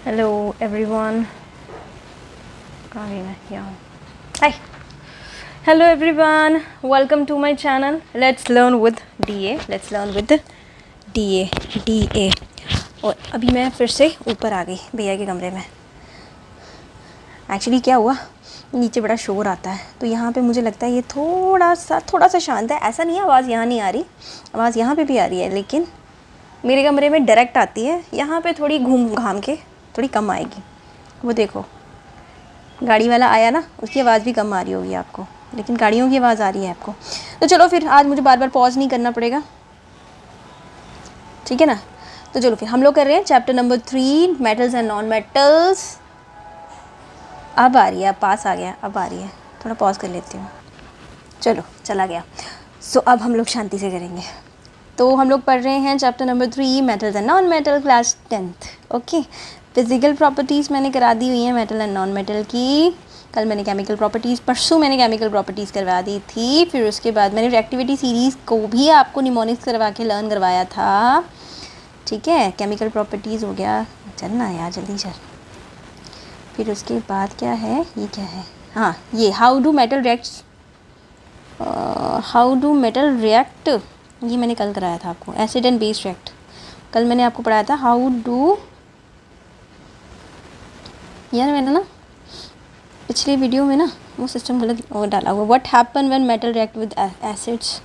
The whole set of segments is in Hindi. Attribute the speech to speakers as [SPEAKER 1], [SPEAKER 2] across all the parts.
[SPEAKER 1] Hello everyone. कहाँ गई मैं? यहाँ हूँ. Hi. Hello everyone. Welcome to my channel. Let's learn with DA. Let's learn with DA. और अभी मैं फिर से ऊपर आ गई भैया के कमरे में. एक्चुअली क्या हुआ, नीचे बड़ा शोर आता है तो यहाँ पे मुझे लगता है ये थोड़ा सा शांत है. ऐसा नहीं है आवाज़ यहाँ नहीं आ रही, आवाज़ यहाँ पे भी आ रही है, लेकिन मेरे कमरे में डायरेक्ट आती है. यहाँ पे थोड़ी घूम घाम के थोड़ी कम आएगी. वो देखो गाड़ी वाला आया ना, उसकी आवाज़ भी कम आ रही होगी आपको, लेकिन गाड़ियों की आवाज़ आ रही है आपको. तो चलो फिर आज मुझे बार बार पॉज नहीं करना पड़ेगा, ठीक है ना. तो चलो फिर हम लोग कर रहे हैं chapter number 3 metals and non metals. अब आ रही है, अब पास आ गया, अब आ रही है. थोड़ा पॉज कर लेती हूँ. चलो चला गया. सो अब हम लोग शांति से करेंगे. तो हम लोग पढ़ रहे हैं chapter number 3 metals and non metal, class 10th. Okay, physical properties मैंने करा दी हुई हैं मेटल एंड नॉन मेटल की. कल मैंने केमिकल प्रॉपर्टीज़, परसों मैंने केमिकल प्रॉपर्टीज़ करवा दी थी. फिर उसके बाद मैंने रिएक्टिविटी सीरीज़ को भी आपको निमोनिक्स करवा के लर्न करवाया था, ठीक है. केमिकल प्रॉपर्टीज़ हो गया. चलना यार जल्दी चल. फिर उसके बाद क्या है, ये क्या है, हाँ ये हाउ डू मेटल रिएक्ट, ये मैंने कल कराया था आपको. एसिड एंड बेस रिएक्ट कल मैंने आपको पढ़ाया था. हाउ डू, यार मैंने ना पिछले वीडियो में ना वो सिस्टम गलत डाला हुआ. What happen when metal react with acids,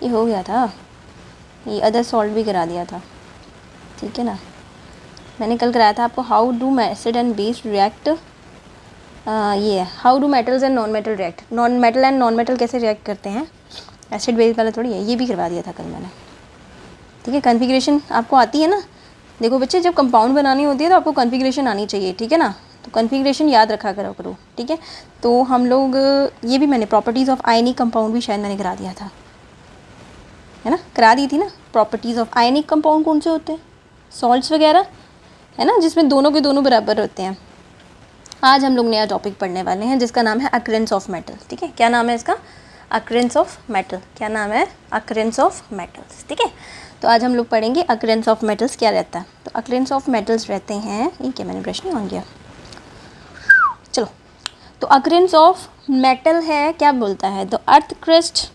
[SPEAKER 1] ये हो गया था. ये अदर सॉल्ट भी करा दिया था, ठीक है ना. मैंने कल कराया था आपको how do acid and base react. ये how do metals and non metal react. Metal and non metal कैसे रिएक्ट करते हैं, एसिड बेस वाला थोड़ी है. ये भी करवा दिया था कल मैंने, ठीक है. कॉन्फ़िगरेशन आपको आती है ना. देखो बच्चे, जब कंपाउंड बनानी होती है तो आपको कॉन्फ़िगरेशन आनी चाहिए, ठीक है ना. तो कॉन्फ़िगरेशन याद रखा करो, ठीक है. तो हम लोग, ये भी मैंने प्रॉपर्टीज़ ऑफ आयनिक कंपाउंड भी शायद मैंने करा दिया था, है ना. करा दी थी ना. प्रॉपर्टीज़ ऑफ आयनिक कंपाउंड कौन से होते हैं, सॉल्ट्स वगैरह, है ना, जिसमें दोनों के दोनों बराबर होते हैं. आज हम लोग नया टॉपिक पढ़ने वाले हैं जिसका नाम है अकरेंस ऑफ मेटल, ठीक है. क्या नाम है इसका, अकरेंस ऑफ मेटल. क्या नाम है, अकरेंस ऑफ मेटल्स, ठीक है. तो आज हम लोग पढ़ेंगे अकरेंस ऑफ मेटल्स क्या रहता है. तो अकरेंस ऑफ मेटल्स रहते हैं, ये क्या मैंने ब्रश नहीं ऑन किया, चलो. तो अकरेंस ऑफ मेटल है, क्या बोलता है, the earth crust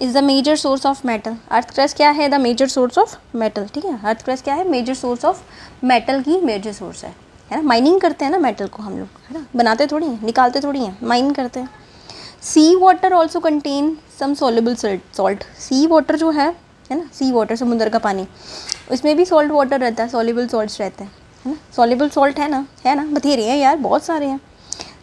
[SPEAKER 1] is the major source of metal. Earth crust क्या है, the major source of metal, ठीक है. अर्थ क्रस्ट क्या है, मेजर सोर्स ऑफ मेटल की मेजर सोर्स है ना. माइनिंग करते हैं ना मेटल को हम लोग, है ना. बनाते थोड़ी हैं, निकालते थोड़ी हैं, माइन करते हैं. Sea water also contain some soluble salt. Sea water जो है ना, सी वाटर समुद्र का पानी, उसमें भी सॉल्ट वाटर रहता है, सॉल्युबल सॉल्ट्स रहते हैं, है ना. सॉल्युबल सॉल्ट है ना, बथेरे हैं यार, बहुत सारे हैं.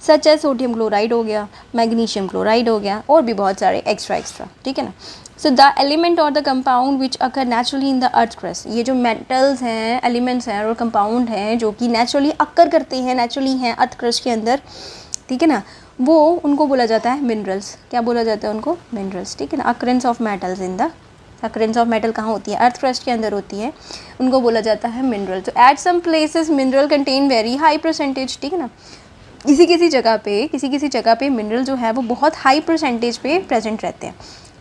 [SPEAKER 1] सच है सोडियम क्लोराइड हो गया, मैग्नीशियम क्लोराइड हो गया, और भी बहुत सारे एक्स्ट्रा, ठीक है ना. सो द एलिमेंट और the compound which occur naturally in the earth crust. ये जो मेटल्स हैं, एलिमेंट्स हैं और कंपाउंड हैं जो कि नेचुरली अकर करते हैं, नेचुरली हैं अर्थ क्रस्ट के अंदर, ठीक है ना, वो उनको बोला जाता है मिनरल्स. क्या बोला जाता है उनको, मिनरल्स, ठीक है ना. Occurrence of metals in the, occurrence of metal कहाँ होती है, अर्थ क्रस्ट के अंदर होती है, उनको बोला जाता है मिनरल. तो at some places mineral contain very high percentage, ठीक है ना. किसी किसी जगह पे मिनरल जो है वो बहुत हाई परसेंटेज पे प्रेजेंट रहते हैं,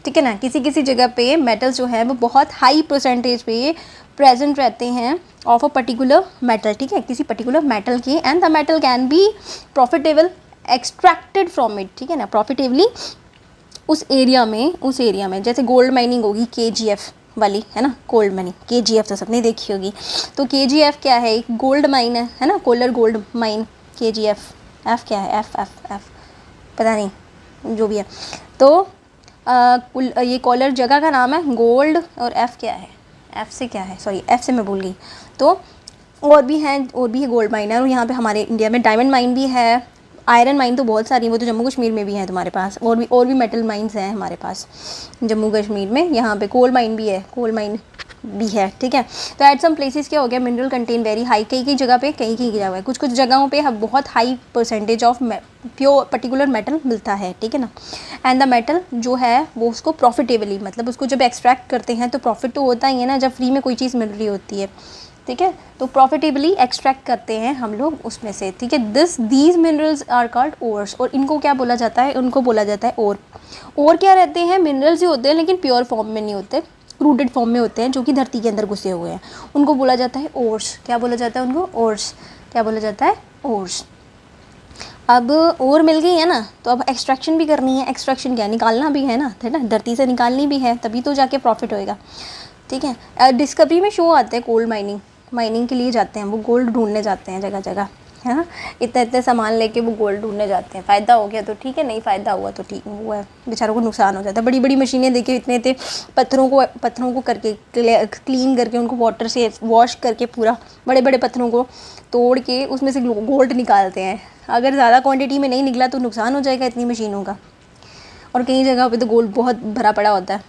[SPEAKER 1] ठीक है ना. किसी जगह पे मेटल्स जो है वो बहुत हाई परसेंटेज पे प्रेजेंट रहते हैं ऑफ अ पर्टिकुलर मेटल, ठीक है, किसी पर्टिकुलर मेटल के. And the metal can be profitable extracted from it, ठीक है ना. प्रॉफिटेबली उस एरिया में जैसे गोल्ड माइनिंग होगी KGF वाली, है ना. गोल्ड माइनिंग KGF तो सबने देखी होगी. तो KGF क्या है, एक गोल्ड माइन है ना, Kolar gold mine. KGF, F क्या है, F पता नहीं, जो भी है. तो ये कॉलर जगह का नाम है गोल्ड, और F क्या है, F से क्या है, सॉरी F से मैं भूल गई. तो और भी है गोल्ड माइन है. और यहाँ पे हमारे इंडिया में डायमंड माइन भी है, आयरन माइन तो बहुत सारी, वो तो जम्मू कश्मीर में भी है तुम्हारे पास. और भी मेटल माइंस हैं हमारे पास जम्मू कश्मीर में. यहाँ पे कोल माइन भी है, ठीक है. तो एट सम प्लेसेस क्या हो गया, मिनरल कंटेन वेरी हाई. कई जगह पे कई जगह है, कुछ जगहों पे बहुत high percentage of pure particular metal मिलता है, ठीक है ना. एंड द मेटल जो है वो उसको प्रॉफिटेबली, मतलब उसको जब एक्सट्रैक्ट करते हैं तो प्रॉफिट तो होता ही है ना, जब फ्री में कोई चीज़ मिल रही होती है, ठीक है. तो प्रॉफिटेबली एक्सट्रैक्ट करते हैं हम लोग उसमें से, ठीक है. These minerals are called ores. और इनको क्या बोला जाता है, उनको बोला जाता है ओर. और क्या रहते हैं, मिनरल्स ही होते हैं, लेकिन प्योर फॉर्म में नहीं होते, क्रूडेड फॉर्म में होते हैं, जो कि धरती के अंदर घुसे हुए हैं. उनको बोला जाता है ओर्स. क्या बोला जाता है उनको, ओर्स, क्या बोला जाता है, ओर्स। अब ओर मिल गई है ना, तो अब एक्सट्रैक्शन भी करनी है। एक्सट्रैक्शन क्या, निकालना भी है ना, धरती से निकालनी भी है, तभी तो जाके प्रॉफिट होएगा, ठीक है। डिस्कवरी में शो आते हैं गोल्ड माइनिंग के लिए जाते हैं, वो गोल्ड ढूंढने जाते हैं जगह जगह, है ना। इतने इतने सामान लेके वो गोल्ड ढूंढने जाते हैं। फ़ायदा हो गया तो ठीक है, नहीं फ़ायदा हुआ तो ठीक हुआ है, बेचारों को नुकसान हो जाता है। बड़ी बड़ी मशीनें देखिए, इतने इतने पत्थरों को करके क्लीन करके, उनको वाटर से वॉश करके, पूरा बड़े बड़े पत्थरों को तोड़ के उसमें से गोल्ड निकालते हैं। अगर ज़्यादा क्वान्टिटी में नहीं निकला तो नुकसान हो जाएगा इतनी मशीनों का। और कई जगह पे तो गोल्ड बहुत भरा पड़ा होता है,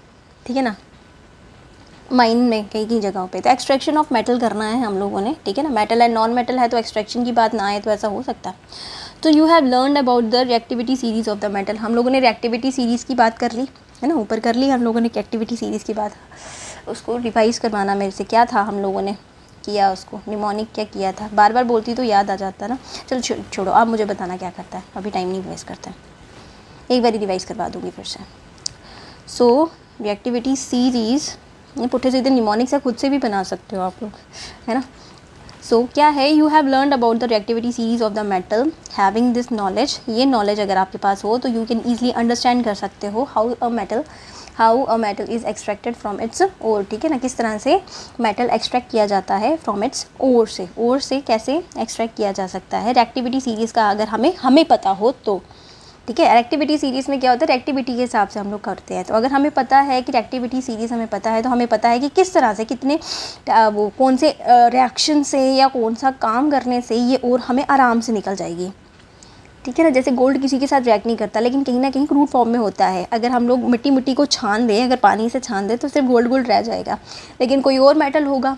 [SPEAKER 1] ठीक है ना, माइन में कई कई जगहों पे। तो एक्सट्रैक्शन ऑफ मेटल करना है हम लोगों ने, ठीक है ना। मेटल एंड नॉन मेटल है तो एक्सट्रैक्शन की बात ना आए तो ऐसा हो सकता है। तो you have learned about the reactivity series of the metal. हम लोगों ने रिएक्टिविटी सीरीज़ की बात कर ली है ना, ऊपर कर ली हम लोगों ने एक्टिविटी सीरीज़ की बात। उसको रिवाइज़ करवाना मेरे से, क्या था हम लोगों ने किया, उसको निमोनिक क्या किया था, बार बार बोलती तो याद आ जाता ना। चलो छोड़ो, आप मुझे बताना क्या करता है, अभी टाइम नहीं वेस्ट करते हैं, एक बार रिवाइज़ करवा दूँगी फिर से। सो रिएक्टिविटी सीरीज़, ये पुट्ठे सीधे निमोनिक से खुद से भी बना सकते हो आप लोग, है ना। सो क्या है, you have learned about the reactivity series of the metal, having this knowledge. ये नॉलेज अगर आपके पास हो तो यू कैन ईजिली अंडरस्टैंड कर सकते हो how a metal is extracted from its ore, ठीक है ना। किस तरह से मेटल एक्सट्रैक्ट किया जाता है फ्रॉम इट्स ओर से कैसे एक्सट्रैक्ट किया जा सकता है रिएक्टिविटी सीरीज़ का, अगर हमें पता हो तो, ठीक है। रिएक्टिविटी सीरीज़ में क्या होता है, रिएक्टिविटी के हिसाब से हम लोग करते हैं। तो अगर हमें पता है कि रिएक्टिविटी सीरीज़ हमें पता है, तो हमें पता है कि किस तरह से, कितने वो कौन से रिएक्शन से या कौन सा काम करने से ये और हमें आराम से निकल जाएगी, ठीक है ना। जैसे गोल्ड किसी के साथ रिएक्ट नहीं करता, लेकिन कहीं ना कहीं क्रूड फॉर्म में होता है। अगर हम लोग मिट्टी को छान दें, अगर पानी से छान दें तो सिर्फ गोल्ड रह जाएगा, लेकिन कोई और मेटल होगा,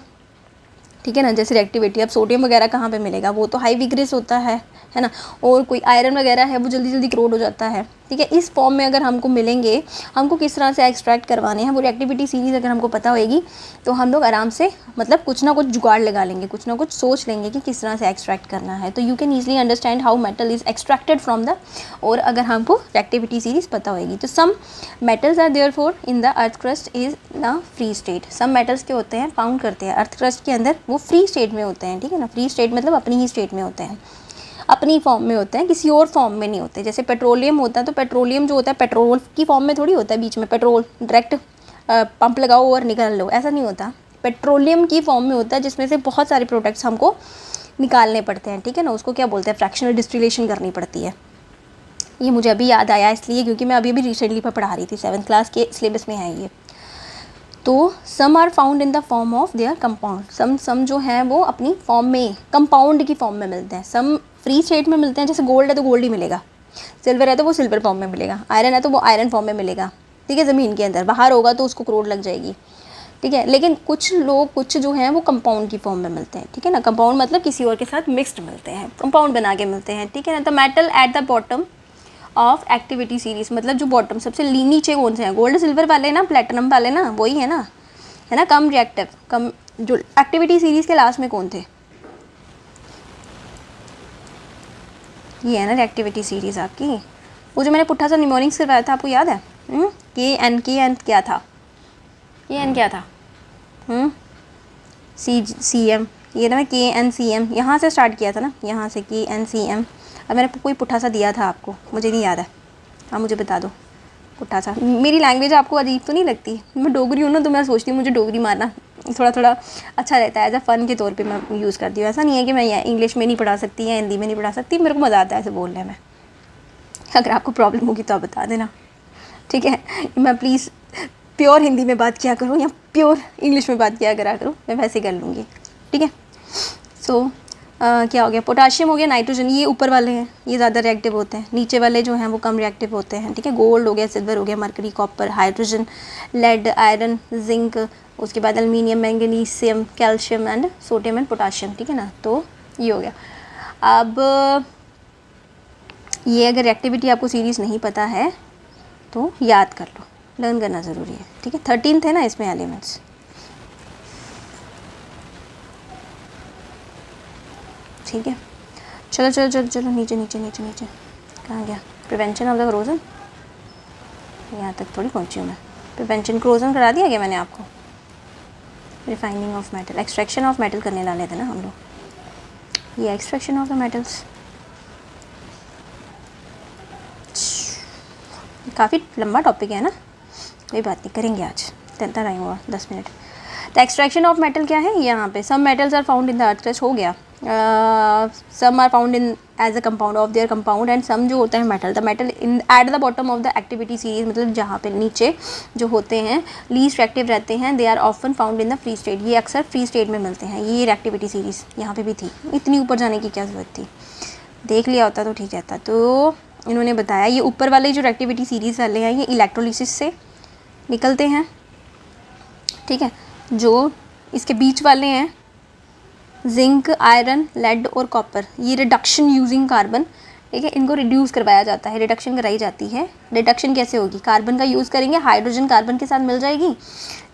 [SPEAKER 1] ठीक है ना। जैसे रिएक्टिविटी, अब सोडियम वगैरह कहाँ पे मिलेगा, वो तो हाई विग्रेस होता है ना। और कोई आयरन वगैरह है वो जल्दी जल्दी क्रोड हो जाता है, ठीक है। इस फॉर्म में अगर हमको मिलेंगे, हमको किस तरह से एक्सट्रैक्ट करवाने हैं, वो रिएक्टिविटी सीरीज़ अगर हमको पता होएगी तो हम लोग आराम से, मतलब कुछ ना कुछ जुगाड़ लगा लेंगे, कुछ ना कुछ सोच लेंगे कि किस तरह से एक्सट्रैक्ट करना है। तो you can easily understand how metal is extracted from the, और अगर हमको रिएक्टिविटी सीरीज़ पता होएगी तो some metals are therefore in the earth crust is the free state. Some metals के होते हैं, फाउंड करते हैं अर्थ क्रस्ट के अंदर, वो फ्री स्टेट में होते हैं, ठीक है ना। फ्री स्टेट मतलब अपनी ही स्टेट में होते हैं, अपनी फॉर्म में होते हैं, किसी और फॉर्म में नहीं होते। जैसे पेट्रोलियम होता है, तो पेट्रोलियम जो होता है पेट्रोल की फॉर्म में थोड़ी होता है, बीच में पेट्रोल डायरेक्ट पंप लगाओ और निकाल लो, ऐसा नहीं होता। पेट्रोलियम की फॉर्म में होता है, जिसमें से बहुत सारे प्रोडक्ट्स हमको निकालने पड़ते हैं, ठीक है ना। उसको क्या बोलते हैं, फ्रैक्शनल डिस्टिलेशन करनी पड़ती है। ये मुझे अभी याद आया इसलिए क्योंकि मैं अभी रिसेंटली पर पढ़ा रही थी, 7th क्लास के सिलेबस में है ये। तो some are found in the form of their compound, some जो हैं वो अपनी फॉर्म में, कंपाउंड की फॉर्म में मिलते हैं। सम फ्री स्टेट में मिलते हैं, जैसे गोल्ड है तो गोल्ड ही मिलेगा, सिल्वर है तो वो सिल्वर फॉर्म में मिलेगा, आयरन है तो वो आयरन फॉर्म में मिलेगा, ठीक है। ज़मीन के अंदर, बाहर होगा तो उसको क्रोड लग जाएगी, ठीक है। लेकिन कुछ जो हैं वो कंपाउंड की फॉर्म में मिलते हैं, ठीक है ना। कंपाउंड मतलब किसी और के साथ मिक्सड मिलते हैं, कंपाउंड बना के मिलते हैं, ठीक है ना। The metal at the bottom of activity series, मतलब जो बॉटम सबसे नीचे कौन से हैं, गोल्ड सिल्वर वाले ना, प्लेटिनम वाले ना, वही है ना, कम रिएक्टिव, कम, जो एक्टिविटी सीरीज़ के लास्ट में कौन थे, ये है ना रिएक्टिविटी सीरीज़ आपकी। वो जो मैंने पुट्ठा सा निमोनिक्स करवाया था, आपको याद है, के एन क्या था, क्या था, सी एम, ये ना मैं KNCM यहाँ से स्टार्ट किया था ना, यहाँ से KNCM। अब मैंने कोई पुट्ठा सा दिया था आपको, मुझे नहीं याद है, आप मुझे बता दो पुट्ठा सा। मेरी लैंग्वेज आपको अजीब तो नहीं लगती, मैं डोगरी हूँ ना, तो मैं सोचती हूँ मुझे डोगरी मारना थोड़ा अच्छा रहता है, एज अ फ़न के तौर पे मैं यूज़ करती हूँ। ऐसा नहीं है कि मैं इंग्लिश में नहीं पढ़ा सकती या हिंदी में नहीं पढ़ा सकती, मेरे को मज़ा आता है ऐसे बोलने में। अगर आपको प्रॉब्लम होगी तो आप बता देना, ठीक है। मैं प्लीज़ प्योर हिंदी में बात किया करूँ या प्योर इंग्लिश में बात किया करा करूँ, मैं वैसे कर लूँगी, ठीक है। सो क्या हो गया, पोटाशियम हो गया, नाइट्रोजन, ये ऊपर वाले हैं, ये ज़्यादा रिएक्टिव होते हैं, नीचे वाले जो हैं वो कम रिएक्टिव होते हैं, ठीक है। गोल्ड हो गया, सिल्वर हो गया, mercury, copper, hydrogen, lead, iron, zinc, उसके बाद aluminium, magnesium, calcium and sodium and potassium, ठीक है ना। तो ये हो गया। अब ये अगर रिएक्टिविटी आपको सीरीज़ नहीं पता है तो याद कर लो, लर्न करना ज़रूरी है, ठीक है। 13 थे ना इसमें एलिमेंट्स, ठीक है। चलो चलो चलो चलो नीचे नीचे नीचे नीचे, कहाँ गया, प्रिवेंशन ऑफ द क्रोजन, यहाँ तक थोड़ी पहुँची हूँ मैं। प्रिवेंशन क्रोजन करा दिया क्या मैंने आपको, refining of metal, extraction of metal करने वाले थे ना हम लोग, ये एक्सट्रैक्शन ऑफ द मेटल्स। काफ़ी लंबा टॉपिक है ना, कोई बात नहीं, करेंगे आज, कितना टाइम हुआ, 10 minute. The extraction of metal क्या है यहाँ पे, some metals are found in the earth crust, हो गया। Some are found in as a compound of their compound, and some जो होता है metal, the metal in at the bottom of the activity series, मतलब जहाँ पे नीचे जो होते हैं लीस्ट एक्टिव रहते हैं, they are often found in the free state, ये अक्सर फ्री स्टेट में मिलते हैं। ये एक्टिविटी सीरीज यहाँ पे भी थी, इतनी ऊपर जाने की क्या ज़रूरत थी, देख लिया होता तो ठीक रहता। तो इन्होंने बताया ये ऊपर वाले जो एक्टिविटी सीरीज़ वाले हैं ये इलेक्ट्रोलिसिस से निकलते हैं, ठीक है। जो इसके बीच वाले हैं जिंक, आयरन, लेड और कॉपर, ये रिडक्शन यूजिंग कार्बन, ठीक है, इनको रिड्यूस करवाया जाता है, रिडक्शन कराई जाती है। रिडक्शन कैसे होगी, कार्बन का यूज़ करेंगे, हाइड्रोजन कार्बन के साथ मिल जाएगी,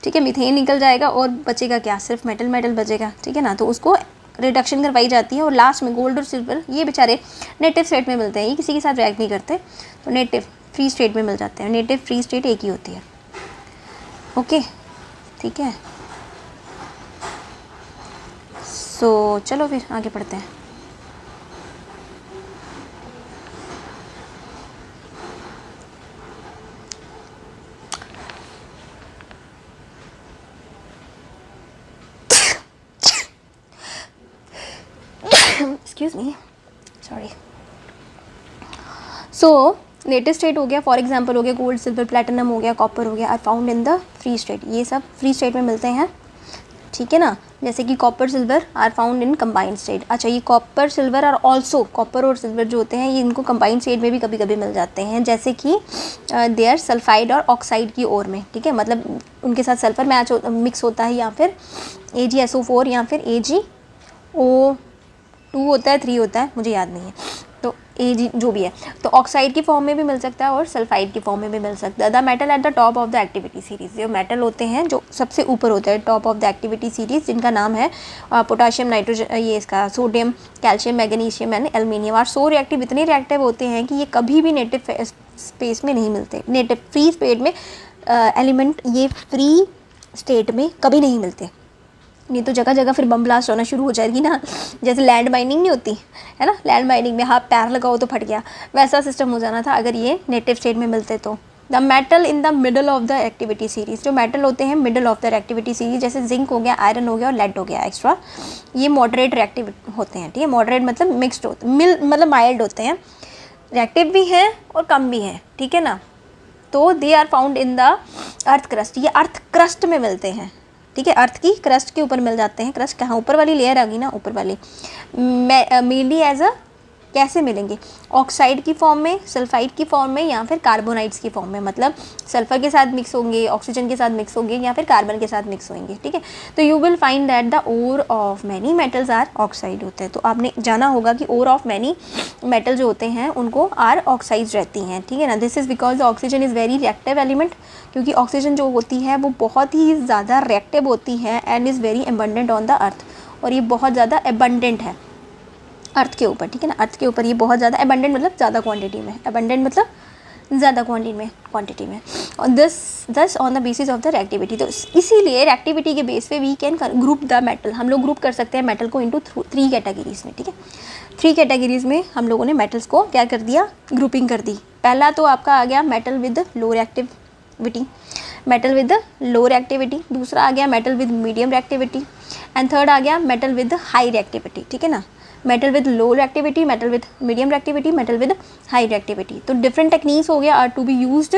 [SPEAKER 1] ठीक है, मीथेन निकल जाएगा और बचेगा क्या, सिर्फ मेटल मेटल बचेगा, ठीक है ना। तो उसको रिडक्शन करवाई जाती है और लास्ट में गोल्ड और सिल्वर ये बेचारे नेटिव स्टेट में मिलते हैं, ये किसी के साथ रिएक्ट नहीं करते, तो नेटिव फ्री स्टेट में मिल जाते हैं। नेटिव फ्री स्टेट एक ही होती है, ओके, ठीक है। सो चलो फिर आगे पढ़ते हैं। Excuse me, sorry. So native state हो गया, फॉर एग्जांपल हो गया गोल्ड, सिल्वर, प्लेटिनम हो गया, कॉपर हो गया, are found in the free state, ये सब फ्री स्टेट में मिलते हैं, ठीक है ना। जैसे कि copper, silver are found in combined state. अच्छा, ये copper, silver are also, copper और सिल्वर जो होते हैं ये इनको कंबाइंड स्टेट में भी कभी कभी मिल जाते हैं, जैसे कि देयर सल्फाइड और ऑक्साइड की ओर में, ठीक है, मतलब उनके साथ सल्फर मैच मिक्स होता है, या फिर AgSO4 या फिर AgO2 होता है, 3 होता है, मुझे याद नहीं है, तो Ag जो भी है, तो ऑक्साइड की फॉर्म में भी मिल सकता है और सल्फाइड की फॉर्म में भी मिल सकता है। The metal at the top of the activity series, जो मेटल होते हैं जो सबसे ऊपर होता है top of the activity series, जिनका नाम है पोटाशियम, नाइट्रोजन, ये इसका sodium, calcium, magnesium and aluminium, और सो रिएक्टिव, इतने रिएक्टिव होते हैं कि ये कभी भी नेटिव स्पेस में नहीं मिलते, नेटिव फ्री स्टेट में एलिमेंट ये फ्री स्टेट में कभी नहीं मिलते, नहीं तो जगह जगह फिर बम ब्लास्ट होना शुरू हो जाएगी ना, जैसे लैंड माइनिंग नहीं होती है ना, लैंड माइनिंग में हाथ पैर लगाओ तो फट गया, वैसा सिस्टम हो जाना था अगर ये नेटिव स्टेट में मिलते तो। The metal in the middle of the activity series, जो मेटल होते हैं middle of the activity series, जैसे जिंक हो गया, आयरन हो गया और लेड हो गया एक्स्ट्रा, ये मॉडरेट रिएक्टिव होते हैं, ठीक है, मॉडरेट मतलब मिक्सड होते, मतलब माइल्ड होते हैं, रिएक्टिव भी हैं और कम भी हैं, ठीक है ना। तो they are found in the earth crust, ये अर्थ क्रस्ट में मिलते हैं, ठीक है, अर्थ की क्रस्ट के ऊपर मिल जाते हैं। क्रस्ट कहाँ, ऊपर वाली लेयर आ गई ना, ऊपर वाली, मेनली एज अ कैसे मिलेंगे, ऑक्साइड की फॉर्म में, सल्फाइड की फॉर्म में, या फिर कार्बोनाइड्स की फॉर्म में, मतलब सल्फर के साथ मिक्स होंगे, ऑक्सीजन के साथ मिक्स होंगे, या फिर कार्बन के साथ मिक्स होंगे, ठीक है। तो you will find that the ore of many metals are oxide होते हैं, तो आपने जाना होगा कि ओर ऑफ मैनी मेटल जो होते हैं उनको आर ऑक्साइड रहती हैं, ठीक है ना। This is because oxygen is very reactive element, क्योंकि ऑक्सीजन जो होती है वो बहुत ही ज़्यादा रिएक्टिव होती है, and is very abundant on the earth, और ये बहुत ज़्यादा एबंडेंट है अर्थ के ऊपर, ठीक है ना, अर्थ के ऊपर ये बहुत ज़्यादा एबंडेंट मतलब ज़्यादा क्वांटिटी में, एबंडेंट मतलब ज़्यादा क्वांटिटी में, और thus on the basis of the reactivity, तो इसीलिए रिएक्टिविटी के बेस पे we can group the metal, हम लोग ग्रुप कर सकते हैं मेटल को इनटू 3 कैटेगरीज में, ठीक है। 3 कैटेगरीज में हम लोगों ने मेटल्स को क्या कर दिया, ग्रुपिंग कर दी। पहला तो आपका आ गया metal with low reactivity, metal with low reactivity, दूसरा आ गया metal with medium reactivity, and third आ गया मेटल विद हाई रिएक्टिविटी, ठीक है ना। Metal with low reactivity, metal with medium reactivity, metal with high reactivity. तो डिफरेंट टेक्निक्स हो गया are to be used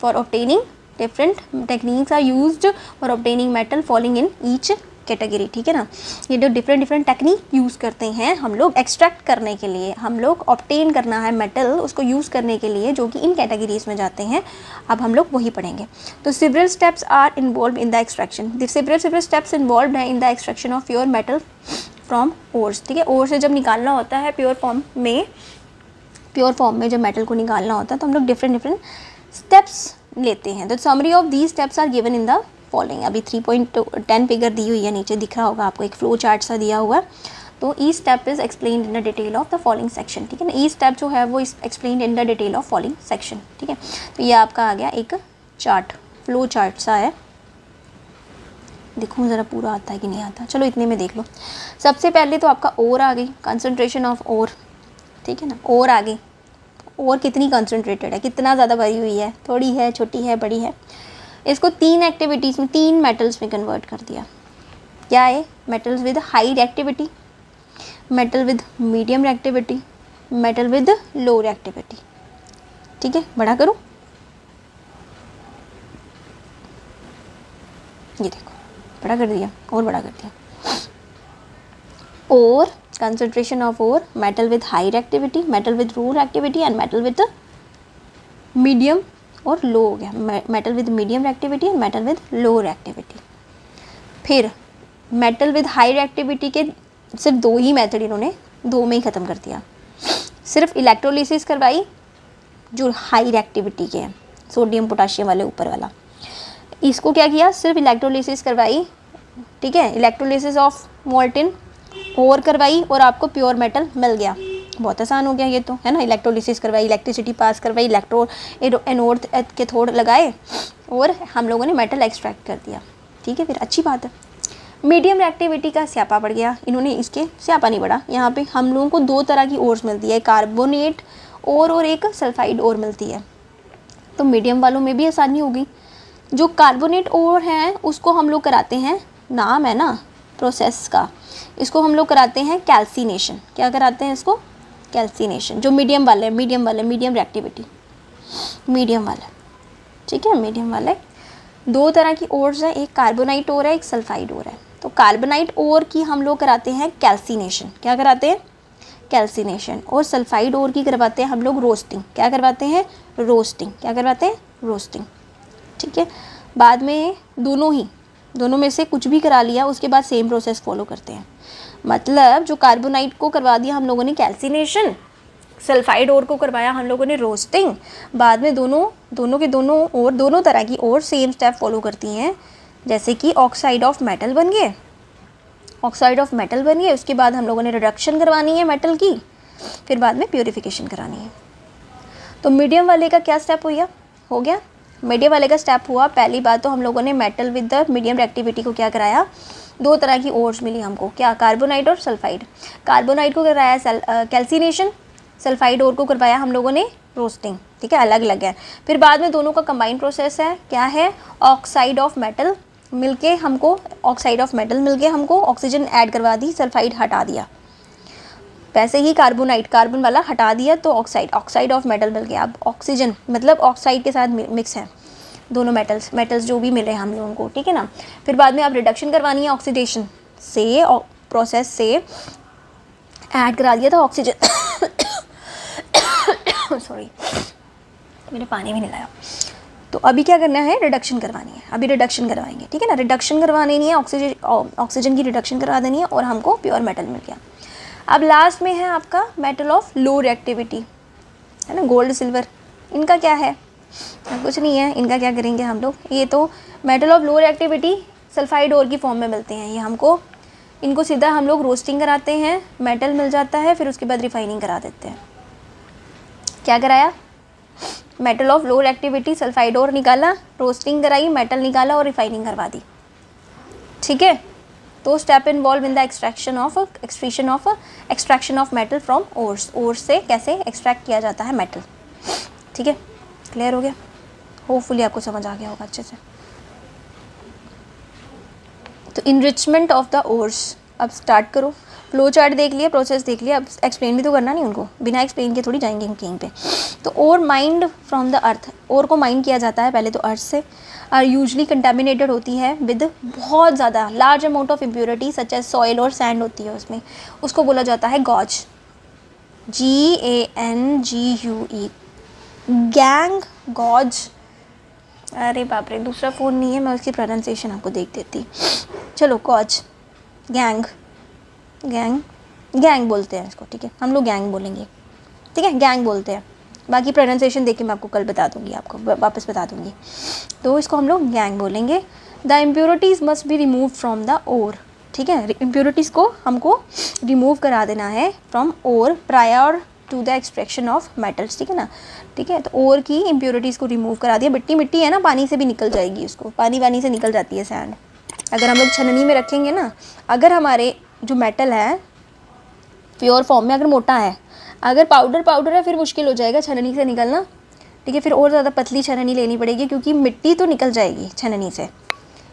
[SPEAKER 1] for obtaining, different techniques are used for obtaining metal falling in each category, ठीक है ना। ये जो डिफरेंट टेक्निक यूज़ करते हैं हम लोग एक्सट्रैक्ट करने के लिए, हम लोग ऑब्टेन करना है मेटल, उसको यूज़ करने के लिए, जो कि इन कैटेगरीज में जाते हैं। अब हम लोग वही पढ़ेंगे। तो several steps are involve in the extraction, several steps involve है in the extraction of pure metal from ores, ठीक है। ओर से जब निकालना होता है प्योर फॉर्म में जब मेटल को निकालना होता है तो हम लोग डिफरेंट स्टेप्स लेते हैं। तो summary of these steps are given in the following. अभी 3.10 फिगर दी हुई है, नीचे दिख रहा होगा आपको, एक फ्लो चार्ट सा दिया हुआ है। तो E step is explained in the detail of the following section, ठीक है ना। ई स्टेप जो है वो explained in the detail of following section, ठीक है। तो ये आपका आ गया एक चार्ट, फ्लो चार्ट सा है, देखूँ ज़रा पूरा आता है कि नहीं आता, चलो इतने में देख लो। सबसे पहले तो आपका ओर आ गई, कंसंट्रेशन ऑफ ओर, ठीक है ना, ओर आ गई। ओर कितनी कंसंट्रेटेड है, कितना ज़्यादा भरी हुई है, थोड़ी है, छोटी है, बड़ी है। इसको 3 एक्टिविटीज़ में, 3 मेटल्स में कन्वर्ट कर दिया। क्या है? Metals with high reactivity, metal with medium reactivity, metal with low reactivity. ठीक है, बड़ा करूँ, ये देखो बड़ा कर दिया और बड़ा कर दिया। और concentration of ore, metal with high reactivity, metal with low reactivity and metal with medium और low हो गया, metal with medium reactivity and metal with low reactivity। फिर metal with high reactivity के सिर्फ 2 ही मेथड इन्होंने 2 में ही ख़त्म कर दिया। सिर्फ इलेक्ट्रोलिसिस करवाई जो हाई रिएक्टिविटी के हैं, सोडियम पोटाशियम वाले ऊपर वाला, इसको क्या किया, सिर्फ इलेक्ट्रोलिसिस करवाई। ठीक है, इलेक्ट्रोलिसिस ऑफ मोल्टन और करवाई और आपको प्योर मेटल मिल गया। बहुत आसान हो गया ये तो, है ना। इलेक्ट्रोलिसिस करवाई, इलेक्ट्रिसिटी पास करवाई, एनोड के थोड़ लगाए और हम लोगों ने मेटल एक्सट्रैक्ट कर दिया। ठीक है, फिर अच्छी बात है। मीडियम रिएक्टिविटी का स्यापा बढ़ गया, इन्होंने इसके स्यापा नहीं बढ़ा। यहाँ पे हम लोगों को 2 तरह की ओर्स मिलती है, कार्बोनेट और एक सल्फाइड ओर मिलती है। तो मीडियम वालों में भी आसानी होगी। जो कार्बोनेट ओर हैं उसको हम लोग कराते हैं, नाम है ना प्रोसेस का, इसको हम लोग कराते हैं कैल्सिनेशन। क्या कराते हैं इसको? कैल्सिनेशन। जो मीडियम वाले मीडियम रिएक्टिविटी, मीडियम वाले, ठीक है, मीडियम वाले 2 तरह की ओर्स हैं, एक कार्बोनाइट ओर है, एक सल्फाइड ओर है। तो कार्बोनाइट ओर की हम लोग कराते हैं कैल्सिनेशन। क्या कराते हैं? कैल्सिनेशन। और सल्फाइड ओर की करवाते हैं हम लोग रोस्टिंग। क्या करवाते हैं? रोस्टिंग। क्या करवाते हैं? रोस्टिंग। ठीक है, बाद में दोनों में से कुछ भी करा लिया, उसके बाद सेम प्रोसेस फॉलो करते हैं। मतलब जो कार्बोनाइट को करवा दिया हम लोगों ने कैल्सिनेशन, सल्फाइड ओर को करवाया हम लोगों ने रोस्टिंग, बाद में दोनों तरह की और सेम स्टेप फॉलो करती हैं। जैसे कि ऑक्साइड ऑफ मेटल बन गए, उसके बाद हम लोगों ने रिडक्शन करवानी है मेटल की, फिर बाद में प्योरीफिकेशन करानी है। तो मीडियम वाले का क्या स्टेप हो गया? मीडियम वाले का स्टेप हुआ, पहली बात तो हम लोगों ने metal with the medium reactivity को क्या कराया, 2 तरह की ओर्स मिली हमको, क्या, कार्बोनाइट और सल्फाइड। कार्बोनाइट को करवाया कैल्सिनेशन, सल्फाइड ओर को करवाया हम लोगों ने रोस्टिंग। ठीक है, अलग अलग है। फिर बाद में दोनों का कंबाइंड प्रोसेस है, क्या है, ऑक्साइड ऑफ मेटल मिलके हमको ऑक्सीजन ऐड करवा दी, सल्फाइड हटा दिया। वैसे ही कार्बन वाला हटा दिया तो ऑक्साइड ऑफ मेटल मिल गया। अब ऑक्सीजन मतलब ऑक्साइड के साथ मिक्स है दोनों मेटल्स जो भी मिले हम लोगों को, ठीक है ना। फिर बाद में अब रिडक्शन करवानी है, ऑक्सीडेशन से प्रोसेस से ऐड करा दिया था ऑक्सीजन सॉरी, मैंने पानी भी नहीं लाया। तो अभी क्या करना है, रिडक्शन करवानी है, अभी रिडक्शन करवाएंगे, ठीक है ना। रिडक्शन करवानी नहीं है, ऑक्सीजन की रिडक्शन करवा देनी है और हमको प्योर मेटल मिल गया। अब लास्ट में है आपका मेटल ऑफ लो रिएक्टिविटी, है ना, गोल्ड सिल्वर। इनका क्या है, कुछ नहीं है, इनका क्या करेंगे हम लोग, ये तो metal of low reactivity sulphide ore की फॉर्म में मिलते हैं ये हमको, इनको सीधा हम लोग रोस्टिंग कराते हैं, मेटल मिल जाता है, फिर उसके बाद रिफाइनिंग करा देते हैं। क्या कराया, metal of low reactivity sulphide ore निकाला, रोस्टिंग कराई, मेटल निकाला और रिफाइनिंग करवा दी। ठीक है, तो step involve in the extraction of metal from ores से कैसे एक्सट्रैक्ट किया जाता है मेटल। ठीक है, क्लियर हो गया, होपफुली आपको समझ आ गया होगा अच्छे से। तो इनरिचमेंट ऑफ द ओर्स, अब स्टार्ट करो। फ्लो चार्ट देख लिया, प्रोसेस देख लिया, अब एक्सप्लेन भी तो करना नहीं उनको, बिना एक्सप्लेन के थोड़ी जाएंगे कहीं पे। तो ओर माइंड फ्रॉम द अर्थ, ओर को माइंड किया जाता है पहले तो अर्थ से, आर यूजली कंटेमिनेटेड होती है विद बहुत ज़्यादा large amount of impurity such as soil और सैंड होती है उसमें, उसको बोला जाता है गॉज, GANGUE, गैंग, गॉज। अरे बाप रे, दूसरा फ़ोन नहीं है, मैं उसकी प्रोनाउंसिएशन आपको देख देती। चलो, गॉज, गैंग बोलते हैं इसको, ठीक है, हम लोग गैंग बोलेंगे, ठीक है, गैंग बोलते हैं। बाकी प्रोनाउंसिएशन देख के मैं आपको कल बता दूंगी, आपको वापस बता दूंगी। तो इसको हम लोग गैंग बोलेंगे। The impurities must be remove from the ore, ठीक है, इम्प्योरिटीज़ को हमको रिमूव करा देना है from ore prior to the extraction of metals, ठीक है ना। ठीक है, तो ओर की इम्प्योरिटीज़ को रिमूव करा दिया। मिट्टी है ना, पानी से भी निकल जाएगी, उसको पानी से निकल जाती है सैंड, अगर हम लोग छननी में रखेंगे ना, अगर हमारे जो मेटल है प्योर फॉर्म में अगर मोटा है, अगर पाउडर है फिर मुश्किल हो जाएगा छननी से निकलना, ठीक है। फिर और ज़्यादा पतली छननी लेनी पड़ेगी क्योंकि मिट्टी तो निकल जाएगी छननी से,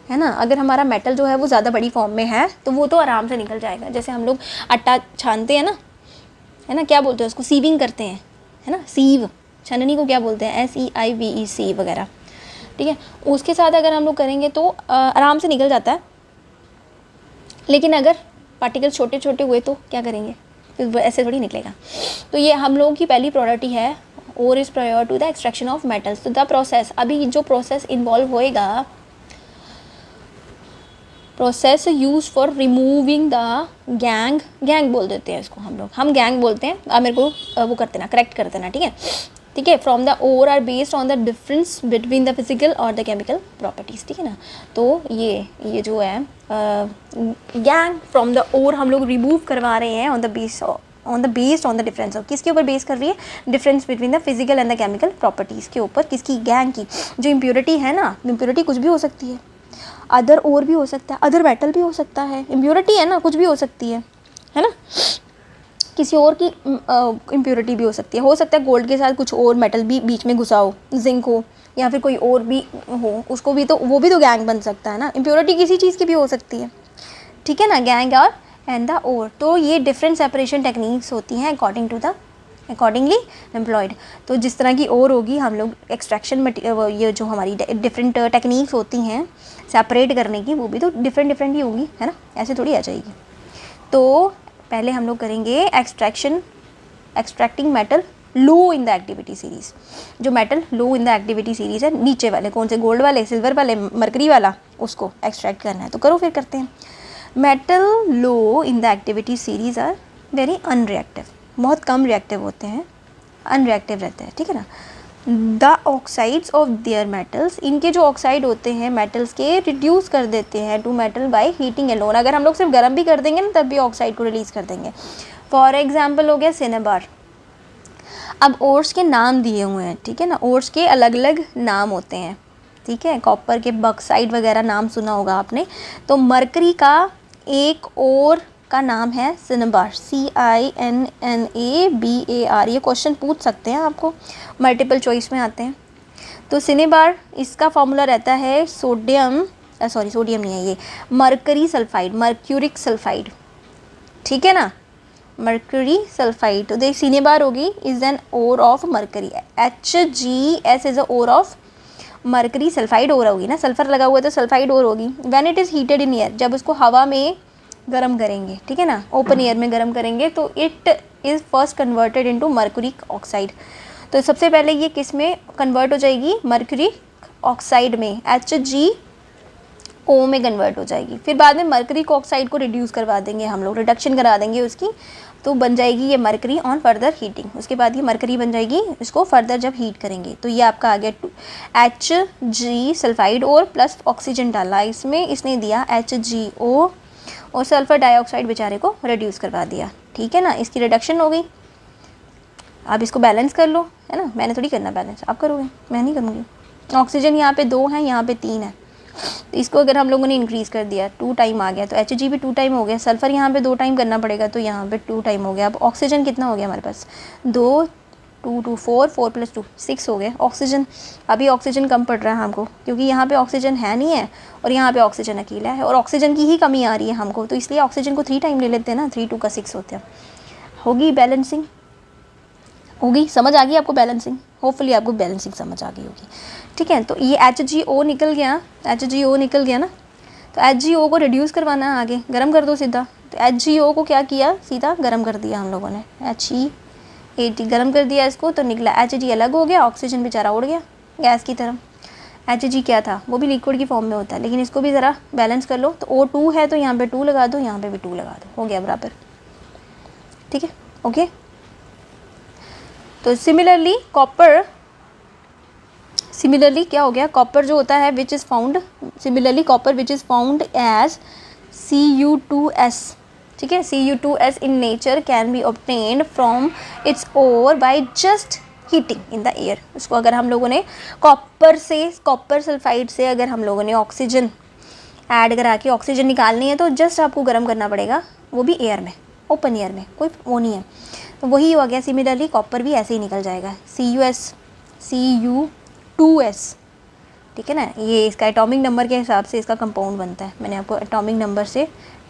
[SPEAKER 1] है ना। अगर हमारा मेटल जो है वो ज़्यादा बड़ी फॉर्म में है तो वो तो आराम से निकल जाएगा। जैसे हम लोग आटा छानते हैं ना, है ना, क्या बोलते हैं उसको, सीविंग करते हैं, है ना, सीव, छननी को क्या बोलते हैं, SEIVE, सीव वगैरह, ठीक है। उसके साथ अगर हम लोग करेंगे तो आराम से निकल जाता है। लेकिन अगर पार्टिकल छोटे छोटे हुए तो क्या करेंगे, फिर ऐसे थोड़ी निकलेगा। तो ये हम लोगों की पहली प्रॉपर्टी है, और is prior to the extraction of metals. तो द प्रोसेस, अभी जो प्रोसेस इन्वॉल्व होएगा, process use for removing the gangue बोल देते हैं इसको हम गैंग बोलते हैं। आप मेरे को वो करते ना, करेक्ट कर देना, ठीक है। From the ore are based on the difference between the physical और द केमिकल प्रॉपर्टीज़, ठीक है ना। तो ये जो है गैंग फ्रॉम द ओर हम लोग रिमूव करवा रहे हैं on the based on the difference. किसके ऊपर बेस कर रही है, difference between the physical and the chemical properties के ऊपर, किसकी, गैंग की। जो इम्प्योरिटी है ना, इम्प्योरिटी कुछ भी हो सकती है, अदर और भी हो सकता है, अदर मेटल भी हो सकता है, इम्प्योरिटी है ना, कुछ भी हो सकती है ना। किसी और की इम्प्योरिटी भी हो सकती है, सकता है गोल्ड के साथ कुछ और मेटल भी बीच में घुसा हो, जिंक हो या फिर कोई और भी हो, उसको भी तो, वो भी तो गैंग बन सकता है ना। इम्प्योरिटी किसी चीज़ की भी हो सकती है, ठीक है ना, गैंग और एंड द ओर। तो ये डिफरेंट सेपरेशन टेक्निक्स होती हैं अकॉर्डिंगली एम्प्लॉयड। तो जिस तरह की और होगी, हम लोग एक्सट्रैक्शन ये जो हमारी डिफरेंट टेक्निक्स होती हैं सेपरेट करने की, वो भी तो डिफरेंट ही होंगी, है ना, ऐसे थोड़ी आ जाएगी। तो पहले हम लोग करेंगे extracting metal low in the activity series. जो metal low in the activity series है, नीचे वाले कौन से, गोल्ड वाले, सिल्वर वाले, मरकरी वाला, उसको एक्सट्रैक्ट करना है। तो करो, फिर करते हैं। Metal low in the activity series are very unreactive, बहुत कम रिएक्टिव होते हैं, अनरिएक्टिव रहते हैं, ठीक है ना। The oxides of their metals, इनके जो ऑक्साइड होते हैं मेटल्स के, रिड्यूस कर देते हैं to metal by heating alone. अगर हम लोग सिर्फ गर्म भी कर देंगे ना, तब भी ऑक्साइड को रिलीज़ कर देंगे। फॉर एग्जाम्पल हो गया सिनेबार। अब ओर्स के नाम दिए हुए हैं, ठीक है ना, ओर्स के अलग अलग नाम होते हैं, ठीक है। कॉपर के बॉक्साइट वगैरह नाम सुना होगा आपने। तो मरकरी का एक और का नाम है सिनेबार, CINNABAR। ये क्वेश्चन पूछ सकते हैं आपको, मल्टीपल चॉइस में आते हैं। तो सिनेबार, इसका फॉर्मूला रहता है सोडियम नहीं है ये, मरकरी सल्फाइड, मर्क्यूरिक सल्फाइड, ठीक है ना, मर्क्यूरी सल्फाइड। तो देख, सिनेबार होगी is an ore of mercury, HGS is a ore of mercury sulphide ore होगी ना, सल्फर लगा हुआ है तो सल्फाइड ओर होगी। When it is heated in air, जब उसको हवा में गर्म करेंगे, ठीक है ना, ओपन एयर में गर्म करेंगे, तो it is first converted into mercuric oxide. तो सबसे पहले ये किस में कन्वर्ट हो जाएगी, मर्क्यूरिक ऑक्साइड में, HGO में कन्वर्ट हो जाएगी। फिर बाद में मर्क्यूरिक ऑक्साइड को रिड्यूस करवा देंगे हम लोग, रिडक्शन करा देंगे उसकी, तो बन जाएगी ये मर्करी ऑन फर्दर हीटिंग। उसके बाद ये मर्करी बन जाएगी, इसको फर्दर जब हीट करेंगे तो ये आपका आ गया HG सल्फाइड और प्लस ऑक्सीजन डाला इसमें, इसने दिया HGO और सल्फर डाइऑक्साइड बेचारे को रिड्यूस करवा दिया, ठीक है ना, इसकी रिडक्शन हो गई। आप इसको बैलेंस कर लो, है ना, मैंने थोड़ी करना बैलेंस, आप करोगे, मैं नहीं करूँगी। ऑक्सीजन यहाँ पे 2 है, यहाँ पे 3 है, तो इसको अगर हम लोगों ने इंक्रीज़ कर दिया 2 टाइम आ गया, तो HG भी 2 टाइम हो गया। सल्फ़र यहाँ पे 2 टाइम करना पड़ेगा, तो यहाँ पे 2 टाइम हो गया। अब ऑक्सीजन कितना हो गया हमारे पास, 2 2 2 4 4 + 2 6 हो गया ऑक्सीजन। अभी ऑक्सीजन कम पड़ रहा है हमको, क्योंकि यहाँ पे ऑक्सीजन है नहीं है और यहाँ पे ऑक्सीजन अकेला है, और ऑक्सीजन की ही कमी आ रही है हमको, तो इसलिए ऑक्सीजन को 3 टाइम ले लेते हैं ना, 3 2 का 6 होते हैं। होगी बैलेंसिंग, होगी, समझ आ गई आपको बैलेंसिंग, होपफुली आपको बैलेंसिंग समझ आ गई होगी, ठीक है। तो ये HGO निकल गया, HGO निकल गया ना, तो HGO को रिड्यूस करवाना है, आगे गर्म कर दो सीधा। तो HGO को क्या किया, सीधा गर्म कर दिया हम लोगों ने, HE80 गर्म कर दिया इसको, तो निकला HG अलग हो गया, ऑक्सीजन बेचारा उड़ गया गैस की तरह। HG क्या था, वो भी लिक्विड की फॉर्म में होता है, लेकिन इसको भी ज़रा बैलेंस कर लो। तो O2 है तो यहाँ पे 2 लगा दो, यहाँ पे भी 2 लगा दो, हो गया बराबर, ठीक है, ओके। तो सिमिलरली क्या हो गया, कॉपर जो होता है which is found, similarly copper which is found as Cu2s, ठीक है, Cu2s in nature can be obtained from its ore by just heating in the air. उसको अगर हम लोगों ने कॉपर सल्फाइड से अगर हम लोगों ने ऑक्सीजन ऐड करा के ऑक्सीजन निकालनी है तो जस्ट आपको गर्म करना पड़ेगा, वो भी एयर में, ओपन एयर में, कोई वो नहीं है। तो वही हो गया। सिमिलरली कॉपर भी ऐसे ही निकल जाएगा, Cu2s, ठीक है ना। ये इसका एटॉमिक नंबर के हिसाब से इसका कंपाउंड बनता है। मैंने आपको एटॉमिक नंबर से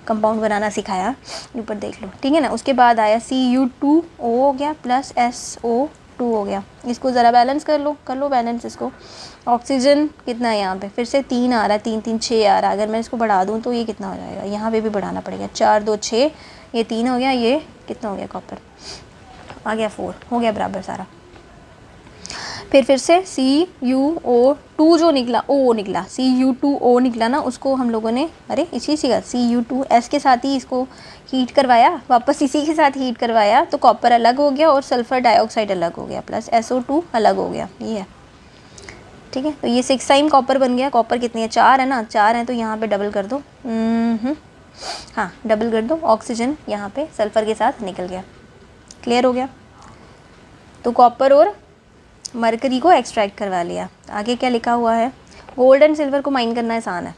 [SPEAKER 1] कंपाउंड बनाना सिखाया, ऊपर देख लो, ठीक है ना। उसके बाद आया Cu2O हो गया प्लस SO2 हो गया। इसको ज़रा बैलेंस कर लो बैलेंस इसको। ऑक्सीजन कितना है यहाँ पे, फिर से 3 आ रहा है, 3 3 6 आ रहा है। अगर मैं इसको बढ़ा दूँ तो ये कितना हो जाएगा, यहाँ पे भी बढ़ाना पड़ेगा, 4 2 6, ये 3 हो गया, ये कितना हो गया, कॉपर आ गया 4 हो गया बराबर सारा। फिर से Cu2 जो निकला, O निकला, Cu2O निकला ना, उसको हम लोगों ने अरे इसी से Cu2S के साथ ही इसको हीट करवाया, वापस इसी के साथ हीट करवाया, तो कॉपर अलग हो गया और सल्फ़र डाइऑक्साइड अलग हो गया, प्लस SO2 अलग हो गया, ये है, ठीक है। तो ये 6 टाइम कॉपर बन गया। कॉपर कितनी है, 4 है ना, 4 है तो यहाँ पे डबल कर दो, हाँ डबल कर दो। ऑक्सीजन यहाँ पे सल्फ़र के साथ निकल गया, क्लियर हो गया। तो कॉपर और मरकरी को एक्सट्रैक्ट करवा लिया। आगे क्या लिखा हुआ है, गोल्ड एंड सिल्वर को माइन करना आसान है,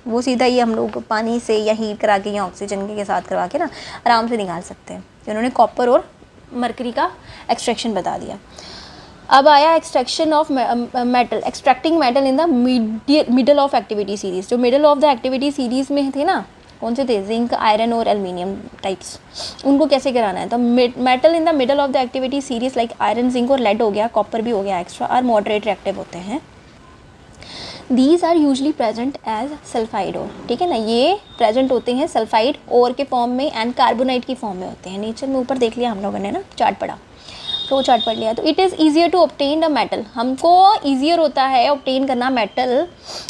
[SPEAKER 1] वो सीधा ही हम लोग पानी से या हीट करा के या ऑक्सीजन के साथ करवा के ना आराम से निकाल सकते हैं। इन्होंने कॉपर और मरकरी का एक्सट्रैक्शन बता दिया। अब आया extraction of metal, extracting metal in the middle of activity series. जो middle of the activity series में थे ना, कौन से थे, जिंक, आयरन और एल्युमिनियम टाइप्स, उनको कैसे कराना है। तो metal in the middle of the activity series like iron, zinc और लेड हो गया, कॉपर भी हो गया एक्स्ट्रा, आर मॉडरेट रिएक्टिव होते हैं। These are usually present as sulphide ore, ठीक है ना। ये प्रेजेंट होते हैं सल्फाइड ओर के फॉर्म में एंड कार्बोनाइट की फॉर्म में होते हैं। नेचर में ऊपर देख लिया हम लोगों ने ना, चार्ट पढ़ा, फ्लो चार्ट पढ़ लिया। तो it is easier to obtain the metal, हमको ईजियर होता है ऑब्टेन करना मेटल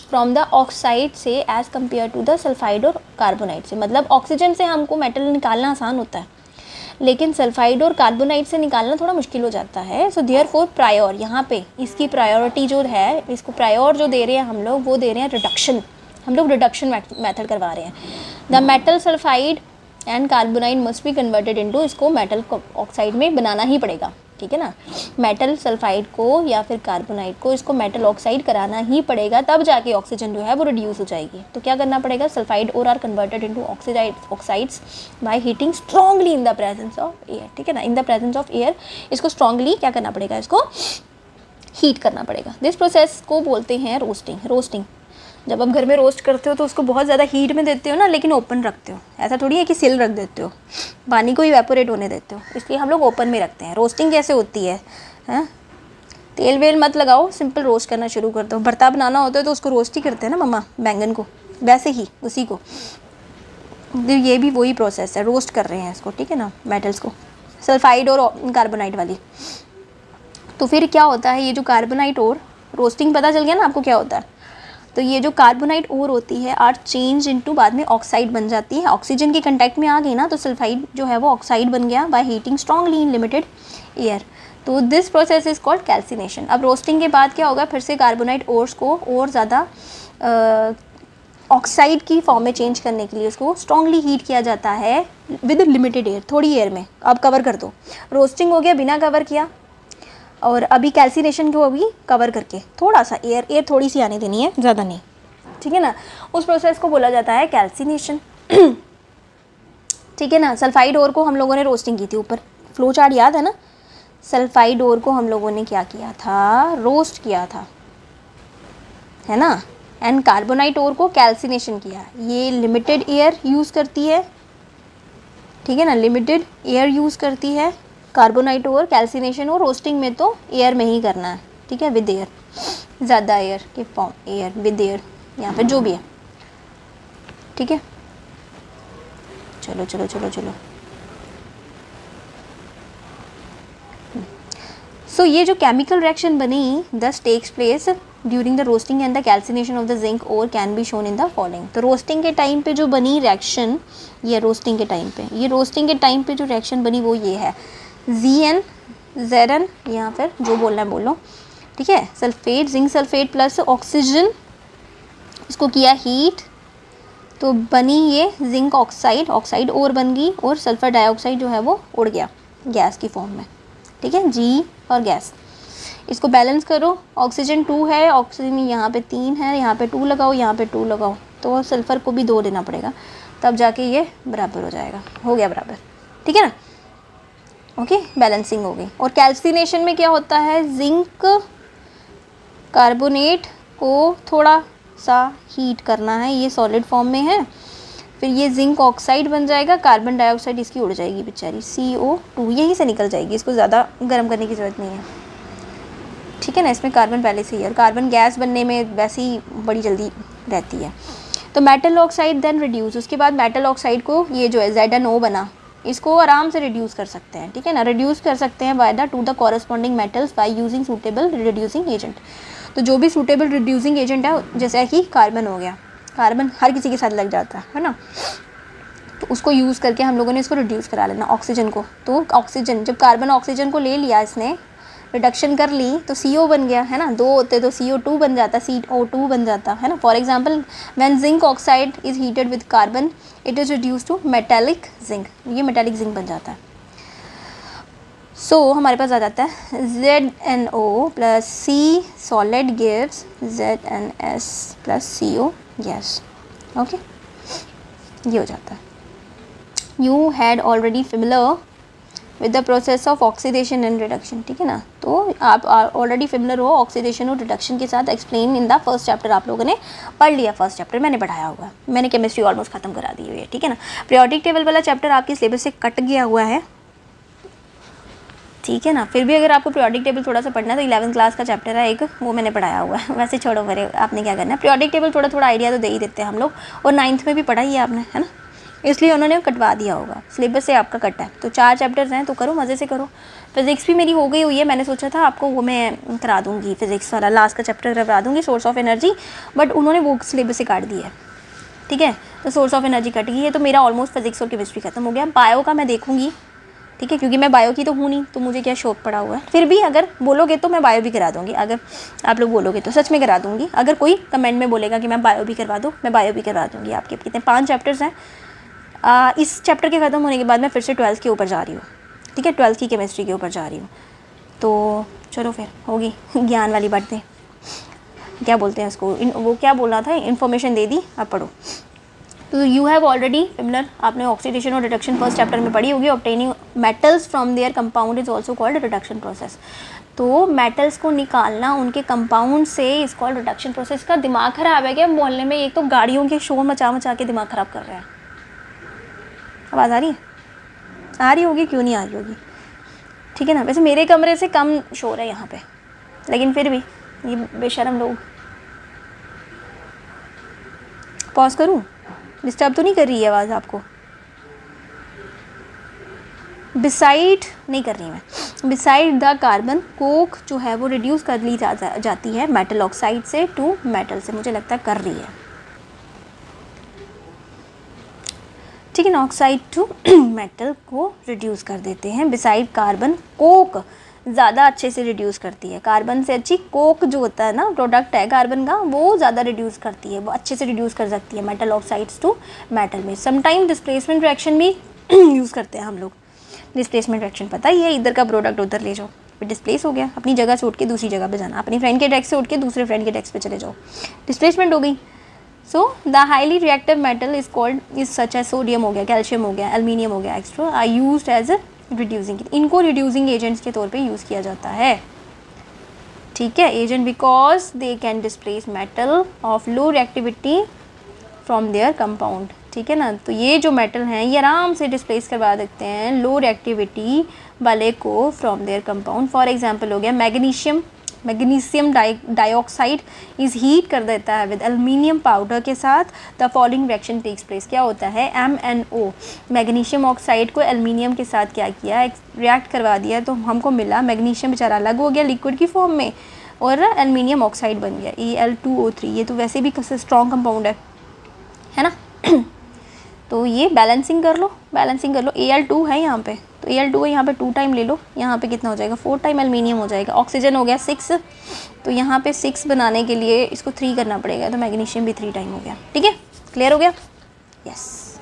[SPEAKER 1] फ्रॉम द ऑक्साइड से as compare to the sulphide और कार्बोनाइट से। मतलब ऑक्सीजन से हमको मेटल निकालना आसान होता है, लेकिन सल्फाइड और कार्बोनाइट से निकालना थोड़ा मुश्किल हो जाता है। सो देयरफॉर प्रायोर, यहाँ पे इसकी प्रायोरिटी जो है, इसको प्रायोर जो दे रहे हैं हम लोग, वो दे रहे हैं रिडक्शन। हम लोग रिडक्शन मेथड करवा रहे हैं। The metal sulphide and carbonite must be converted into, इसको मेटल ऑक्साइड में बनाना ही पड़ेगा, ठीक है ना। मेटल सल्फाइड को या फिर कार्बोनाइट को इसको मेटल ऑक्साइड कराना ही पड़ेगा, तब जाके ऑक्सीजन जो है वो रिड्यूस हो जाएगी। तो क्या करना पड़ेगा, sulphide ore are converted into oxides by heating strongly in the presence of air, ठीक है ना। In the presence of air इसको स्ट्रांगली क्या करना पड़ेगा, इसको हीट करना पड़ेगा। दिस प्रोसेस को बोलते हैं रोस्टिंग। जब आप घर में रोस्ट करते हो तो उसको बहुत ज़्यादा हीट में देते हो ना, लेकिन ओपन रखते हो। ऐसा थोड़ी है कि सिल रख देते हो, पानी को इवेपोरेट होने देते हो, इसलिए हम लोग ओपन में रखते हैं। रोस्टिंग कैसे होती है, हैं, तेल वेल मत लगाओ, सिंपल रोस्ट करना शुरू कर दो। भरता बनाना होता है तो उसको रोस्ट ही करते हैं ना मम्मा, बैंगन को, वैसे ही उसी को। ये भी वही प्रोसेस है, रोस्ट कर रहे हैं इसको, ठीक है ना, मेटल्स को, सल्फाइड और कार्बोनाइट वाली। तो फिर क्या होता है, ये जो कार्बोनाइट और रोस्टिंग पता चल गया ना आपको क्या होता है। तो ये जो कार्बोनाइट ओर होती है आर चेंज इनटू, बाद में ऑक्साइड बन जाती है। ऑक्सीजन के कंटेक्ट में आ गई ना, तो सल्फाइड जो है वो ऑक्साइड बन गया by heating strongly in limited air. तो this process is called calcination. अब रोस्टिंग के बाद क्या होगा, फिर से कार्बोनाइट ओर्स को और ज़्यादा ऑक्साइड की फॉर्म में चेंज करने के लिए उसको स्ट्रांगली हीट किया जाता है विद लिमिटेड एयर, थोड़ी एयर में। अब कवर कर दो, रोस्टिंग हो गया बिना कवर किया, और अभी कैल्सिनेशन को अभी कवर करके थोड़ा सा एयर थोड़ी सी आने देनी है, ज़्यादा नहीं, ठीक है ना। उस प्रोसेस को बोला जाता है कैल्सिनेशन, ठीक है ना। सल्फाइड ओर को हम लोगों ने रोस्टिंग की थी, ऊपर फ्लो चार्ट याद है ना। सल्फाइड ओर को हम लोगों ने क्या किया था, रोस्ट किया था, है ना। एंड कार्बोनाइट ओर को कैल्सिनेशन किया। ये लिमिटेड एयर यूज़ करती है, ठीक है ना, लिमिटेड एयर यूज़ करती है कार्बोनाइट और कैल्सिनेशन और रोस्टिंग में तो एयर में ही करना है, ठीक है, विद एयर, ज़्यादा एयर के फॉर्म, एयर विद एयर यहाँ पे जो भी है, ठीक है। चलो चलो चलो चलो। सो ये जो केमिकल रिएक्शन बनी दस takes place during the roasting and the calcination of the zinc ore can be shown in the following. तो रोस्टिंग के टाइम पे जो बनी रिएक्शन, ये रोस्टिंग के टाइम पे जो रिएक्शन बनी वो ये है, Zn Zn, यहाँ पर जो बोलना है बोलो, ठीक है। Sulphate, zinc sulphate plus oxygen, इसको किया हीट, तो बनी ये जिंक ऑक्साइड और बन गई, और सल्फर डाइऑक्साइड जो है वो उड़ गया गैस की फॉर्म में, ठीक है, जी और गैस। इसको बैलेंस करो, ऑक्सीजन 2 है, ऑक्सीजन यहाँ पे 3 है, यहाँ पे 2 लगाओ, यहाँ पे 2 लगाओ, तो सल्फ़र को भी 2 देना पड़ेगा, तब जाके ये बराबर हो जाएगा। हो गया बराबर, ठीक है ना। ओके, बैलेंसिंग हो गई। और कैल्सिनेशन में क्या होता है, जिंक कार्बोनेट को थोड़ा सा हीट करना है, ये सॉलिड फॉर्म में है, फिर ये जिंक ऑक्साइड बन जाएगा, कार्बन डाइऑक्साइड इसकी उड़ जाएगी बेचारी, CO2 यहीं से निकल जाएगी, इसको ज़्यादा गर्म करने की ज़रूरत नहीं है, ठीक है ना। इसमें कार्बन पहले से ही है, और कार्बन गैस बनने में वैसे ही बड़ी जल्दी रहती है। तो मेटल ऑक्साइड देन रिड्यूस, उसके बाद मेटल ऑक्साइड को, ये जो है ZnO बना, इसको आराम से रिड्यूस कर सकते हैं, ठीक है ना। रिड्यूस कर सकते हैं by the two the corresponding metals by using suitable reducing agent. तो जो भी सूटेबल रिड्यूसिंग एजेंट है, जैसे कि कार्बन हो गया, कार्बन हर किसी के साथ लग जाता है ना, तो उसको यूज़ करके हम लोगों ने इसको रिड्यूस करा लेना। ऑक्सीजन को, तो ऑक्सीजन, जब कार्बन ऑक्सीजन को ले लिया, इसने रिडक्शन कर ली, तो CO बन गया, है ना। 2 होते तो CO2 बन जाता, CO2 बन जाता, है ना। For example when zinc oxide is heated with carbon it is reduce to metallic zinc, ये मेटेलिक जिंक बन जाता है। सो हमारे पास आ जाता है ZnO plus C solid gives ZnS plus CO gas. Okay, ये हो जाता है। You had already familiar with the process of oxidation and reduction, ठीक है ना। तो आप ऑलरेडी फेमिलियर हो ऑक्सीडेशन और रिडक्शन के साथ, explain in the first chapter, आप लोगों ने पढ़ लिया, फर्स्ट चैप्टर मैंने पढ़ाया हुआ है, मैंने केमिस्ट्री ऑलमोस्ट खत्म करा दी हुई है, ठीक है ना। पीरियोडिक टेबल वाला चैप्टर आपके सिलेबस से कट गया हुआ है, ठीक है ना। फिर भी अगर आपको पीरियोडिक टेबल थोड़ा सा पढ़ना है तो 11th क्लास का चैप्टर है एक, वो मैंने पढ़ाया हुआ है। वैसे छोड़ो, मेरे आपने क्या करना है, पीरियोडिक टेबल थोड़ा थोड़ा आइडिया तो दे ही देते हैं हम लोग, और 9th में भी पढ़ा ही है आपने, है ना, इसलिए उन्होंने कटवा दिया होगा, सिलेबस से आपका कटा है। तो 4 चैप्टर्स हैं, तो करो, मज़े से करो। फिजिक्स भी मेरी हो गई हुई है, मैंने सोचा था आपको वो मैं करा दूँगी, फिजिक्स वाला लास्ट का चैप्टर करवा दूँगी, सोर्स ऑफ एनर्जी, बट उन्होंने वो सिलेबस से काट दिया है, ठीक है। तो सोर्स ऑफ एनर्जी कट गई है, तो मेरा ऑलमोस्ट फिजिक्स और केमिस्ट्री खत्म हो गया। बायो का मैं देखूँगी, ठीक है, क्योंकि मैं बायो की तो हूँ नहीं, तो मुझे क्या शौक पड़ा हुआ है। फिर भी अगर बोलोगे तो मैं बायो भी करा दूँगी, अगर आप लोग बोलोगे तो सच में करा दूँगी। अगर कोई कमेंट में बोलेगा कि मैं बायो भी करवा दूँ, मैं बायो भी करवा दूँगी। आपके कितने 5 चैप्टर्स हैं, इस चैप्टर के ख़त्म होने के बाद मैं फिर से 12th के ऊपर जा रही हूँ, ठीक है, 12th की केमिस्ट्री के ऊपर जा रही हूँ। तो चलो फिर होगी ज्ञान वाली बातें, क्या बोलते हैं उसको, वो क्या बोलना था, इन्फॉर्मेशन दे दी, अब पढ़ो। तो यू हैव ऑलरेडी सिमिलर, आपने ऑक्सीडेशन और रिडक्शन फर्स्ट चैप्टर में पढ़ी होगी। Obtaining metals from their compound is also called reduction process. तो मेटल्स को निकालना उनके कंपाउंड से इज कॉल्ड रिडक्शन प्रोसेस। का दिमाग ख़राब है क्या मोहल्ले में, एक तो गाड़ियों के शोर मचा मचा के दिमाग ख़राब कर रहा है। आवाज़ आ रही है, आ रही होगी, क्यों नहीं आ रही होगी, ठीक है ना। वैसे मेरे कमरे से कम शोर है यहाँ पे, लेकिन फिर भी ये बेशरम लोग। पॉज करूँ, डिस्टर्ब तो नहीं कर रही है आवाज़ आपको? बिसाइड नहीं कर रही मैं, बिसाइड द कार्बन, कोक जो है वो रिड्यूस कर ली जाती है मेटल ऑक्साइड से टू मेटल से, मुझे लगता है कर रही है, ठीक है ना। ऑक्साइड टू मेटल को रिड्यूस कर देते हैं बिसाइड कार्बन। कोक ज़्यादा अच्छे से रिड्यूस करती है, कार्बन से अच्छी कोक जो होता है ना, प्रोडक्ट है कार्बन का, वो ज़्यादा रिड्यूस करती है, वो अच्छे से रिड्यूस कर सकती है मेटल ऑक्साइड्स टू मेटल में। समटाइम डिस्प्लेसमेंट रिएक्शन भी यूज़ करते हैं हम लोग। डिस्प्लेसमेंट रिएक्शन पता ही है, इधर का प्रोडक्ट उधर ले जाओ, फिर डिस्प्लेस हो गया, अपनी जगह से उठ के दूसरी जगह पे जाना, अपनी फ्रेंड के डेस्क से उठ के दूसरे फ्रेंड के डेस्क पे चले जाओ, डिस्प्लेसमेंट हो गई। So the highly reactive metal is called is such as sodium हो गया, कैल्शियम हो गया, एल्यूमिनियम हो गया, extra are used as reducing, इनको रिड्यूसिंग एजेंट्स के तौर पे यूज़ किया जाता है, ठीक है। Agent because they can displace metal of low reactivity from their compound, ठीक है ना। तो ये जो मेटल हैं ये आराम से डिस्प्लेस करवा देते हैं लो रिएक्टिविटी वाले को from their compound. For example हो गया magnesium, magnesium dioxide is heat कर देता है विद एल्यूमिनियम पाउडर के साथ, the following reaction takes place. क्या होता है, MnO मैग्नीशियम ऑक्साइड को एल्यूमिनियम के साथ क्या किया, रिएक्ट करवा दिया, तो हमको मिला मैग्नीशियम बेचारा अलग हो गया लिक्विड की फॉर्म में और एल्यूमिनियम ऑक्साइड बन गया Al2O3। ये तो वैसे भी स्ट्रॉन्ग कंपाउंड है ना। तो ये बैलेंसिंग कर लो, बैलेंसिंग कर लो, Al2 है यहाँ पे, तो Al2 है यहाँ पे 2 टाइम ले लो, यहाँ पे कितना हो जाएगा 4 टाइम एल्यूमिनियम हो जाएगा। ऑक्सीजन हो गया 6, तो यहाँ पे 6 बनाने के लिए इसको 3 करना पड़ेगा, तो मैग्नीशियम भी 3 टाइम हो गया, ठीक है, क्लियर हो गया, यस।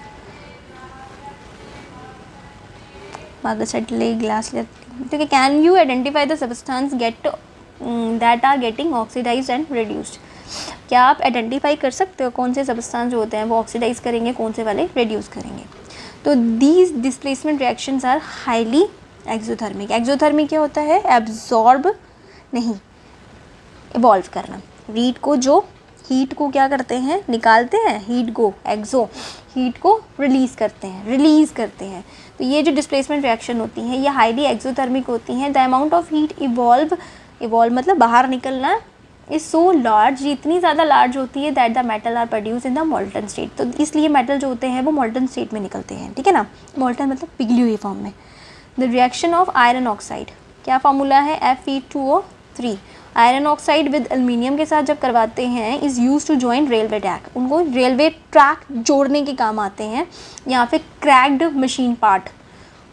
[SPEAKER 1] ले ग्लास ले, ठीक है। Can you identify the substance get that are getting oxidised and reduced, क्या आप आइडेंटिफाई कर सकते हो कौन से सब्सटेंस जो होते हैं वो ऑक्सीडाइज करेंगे, कौन से वाले रिड्यूस करेंगे? तो these displacement reactions are highly exothermic. Exothermic क्या होता है? एब्जॉर्ब नहीं, इवॉल्व करना। हीट को क्या करते हैं? निकालते हैं हीट को, एक्सो हीट को रिलीज़ करते हैं। तो ये जो डिस्प्लेसमेंट रिएक्शन होती हैं ये हाईली एक्सोथर्मिक होती हैं। The amount of heat evolve मतलब बाहर निकलना इज़ सो लार्ज, ये इतनी ज़्यादा लार्ज होती है that the metal are produce in the molten state. तो इसलिए मेटल जो होते हैं वो मोल्टन स्टेट में निकलते हैं, ठीक है ना। मोल्टन मतलब पिघली हुई फॉर्म में। The reaction of iron oxide, क्या फार्मूला है? Fe2O3। Iron oxide with aluminium के साथ जब करवाते हैं is use to join railway track, उनको रेलवे ट्रैक जोड़ने के काम आते हैं, या फिर क्रैक्ड मशीन पार्ट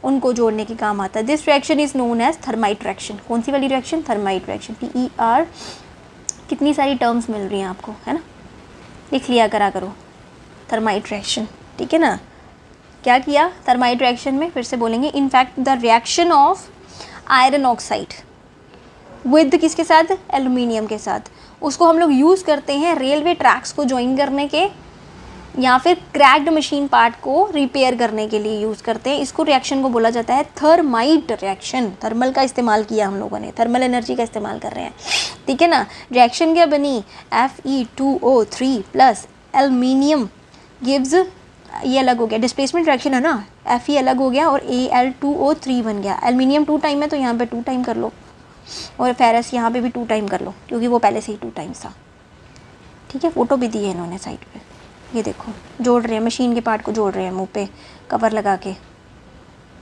[SPEAKER 1] उनको जोड़ने के काम आता है। This reaction is known as thermite reaction. कौन सी वाली रिएक्शन? Thermite reaction. PER। कितनी सारी टर्म्स मिल रही हैं आपको, है ना, लिख लिया करो। थर्माइट रिएक्शन, ठीक है ना। क्या किया थर्माइट रिएक्शन में? फिर से बोलेंगे। In fact the reaction of iron oxide with किसके साथ? एल्युमिनियम के साथ। उसको हम लोग यूज़ करते हैं रेलवे ट्रैक्स को ज्वाइन करने के, या फिर क्रैक्ड मशीन पार्ट को रिपेयर करने के लिए यूज़ करते हैं। इसको रिएक्शन को बोला जाता है थर्माइट रिएक्शन। थर्मल का इस्तेमाल किया हम लोगों ने, थर्मल एनर्जी का इस्तेमाल कर रहे हैं, ठीक है ना। रिएक्शन क्या बनी? Fe2O3 प्लस एल्युमिनियम गिव्स, ये अलग हो गया, डिस्प्लेसमेंट रिएक्शन है ना, Fe अलग हो गया और Al2O3 बन गया। एल्युमिनियम 2 टाइम है तो यहाँ पे 2 टाइम कर लो, और फेरस यहाँ पे भी 2 टाइम कर लो, क्योंकि वो पहले से ही 2 टाइम्स था, ठीक है। फ़ोटो भी दी है इन्होंने साइड पे, ये देखो जोड़ रहे हैं, मशीन के पार्ट को जोड़ रहे हैं मुंह पे कवर लगा के,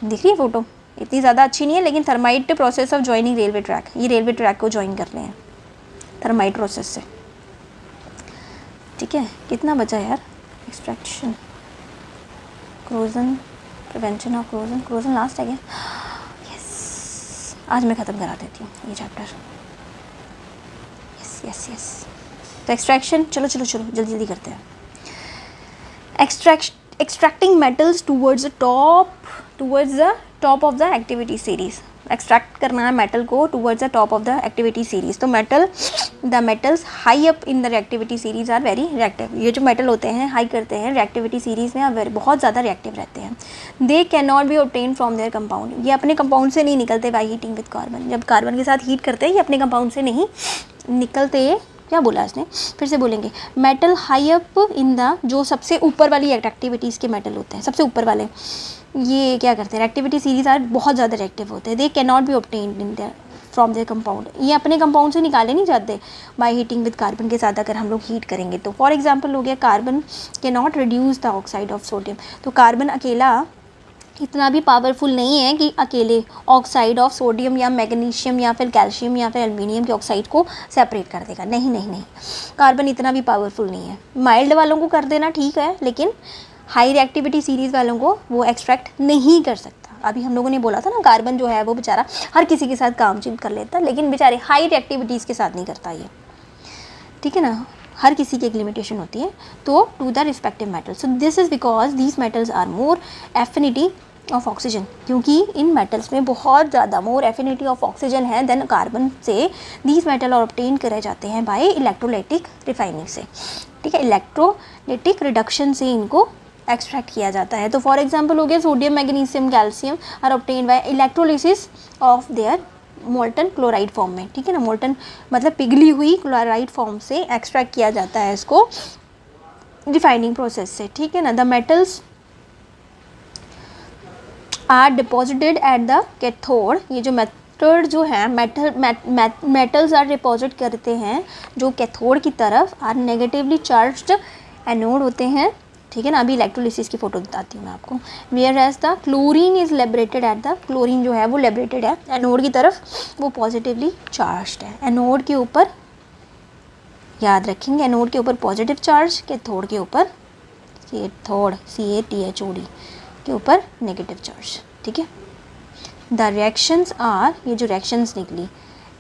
[SPEAKER 1] दिख रही है फ़ोटो। इतनी ज़्यादा अच्छी नहीं है, लेकिन thermite process of joining railway track, ये रेलवे ट्रैक को ज्वाइन कर रहे हैं थर्माइट प्रोसेस से, ठीक है। कितना बचा यार? Extraction, corrosion, prevention of corrosion last है क्या? यस, आज मैं ख़त्म करा देती हूँ ये चैप्टर। यस। तो एक्सट्रैक्शन, चलो जल्दी करते हैं। Extracting metals towards the top of the activity series. Extract करना है मेटल को towards the top of the activity series. तो the metals high up in the reactivity series are very reactive. ये जो मेटल होते हैं हाई करते हैं रिएक्टिविटी सीरीज में, बहुत ज़्यादा रिएक्टिव रहते हैं। They can not be obtain from their compound, ये अपने कंपाउंड से नहीं निकलते बाई हीटिंग विद कार्बन। जब कार्बन के साथ हीट करते हैं ये अपने कंपाउंड से नहीं निकलते। क्या बोला इसने? फिर से बोलेंगे। Metal high up in the, जो सबसे ऊपर वाली एक्टिविटीज़ के मेटल होते हैं, सबसे ऊपर वाले, ये क्या करते हैं? एक्टिविटी सीरीज आर बहुत ज़्यादा रिएक्टिव होते हैं। They can not be obtained in their from their compound, ये अपने कंपाउंड से निकाले नहीं जाते बाय हीटिंग विद कार्बन के साथ अगर हम लोग हीट करेंगे तो। फॉर एग्जाम्पल हो गया carbon can not reduce the oxide of sodium. तो कार्बन अकेला इतना भी पावरफुल नहीं है कि अकेले ऑक्साइड ऑफ सोडियम या मैग्नीशियम या फिर कैल्शियम या फिर एल्युमिनियम के ऑक्साइड को सेपरेट कर देगा। नहीं, कार्बन इतना भी पावरफुल नहीं है। माइल्ड वालों को कर देना ठीक है, लेकिन हाई रिएक्टिविटी सीरीज़ वालों को वो एक्सट्रैक्ट नहीं कर सकता। अभी हम लोगों ने बोला था ना, कार्बन जो है वो बेचारा हर किसी के साथ काम कर लेता, लेकिन बेचारे हाई रिएक्टिविटीज़ के साथ नहीं करता ये, ठीक है ना। हर किसी की एक लिमिटेशन होती है। तो to the respective metal, so this is because these metals are more affinity of oxygen, क्योंकि इन मेटल्स में बहुत ज़्यादा मोर एफिनिटी ऑफ ऑक्सीजन है देन कार्बन से। दीज मेटल और ऑब्टेन करे जाते हैं बाय इलेक्ट्रोलाइटिक रिफाइनिंग से, ठीक है। इलेक्ट्रोलाइटिक रिडक्शन से इनको एक्सट्रैक्ट किया जाता है। तो फॉर एग्जांपल हो गया sodium, magnesium, calcium are obtain by electrolysis of their molten chloride form में, ठीक है ना। मोल्टन मतलब पिघली हुई क्लोराइड फॉर्म से एक्सट्रैक्ट किया जाता है इसको रिफाइनिंग प्रोसेस से, ठीक है ना। The metals are deposited at the cathode, ये जो मेथड जो है मेटल्स आर डिपॉजिट करते हैं जो कैथोड की तरफ, आर नेगेटिवली चार्ज्ड एनोड होते हैं, ठीक है ना। अभी इलेक्ट्रोलिसिस की फोटो बताती हूँ मैं आपको। Whereas the chlorine is liberated at the, chlorine जो है वो लिबरेटेड है एनोड की तरफ, वो पॉजिटिवली चार्ज्ड है। एनोड के ऊपर याद रखेंगे, एनोड के ऊपर पॉजिटिव चार्ज, कैथोड के ऊपर कैथोड CATHOD के ऊपर नेगेटिव चार्ज, ठीक है। द रिएक्शंस आर, ये जो रिएक्शंस निकली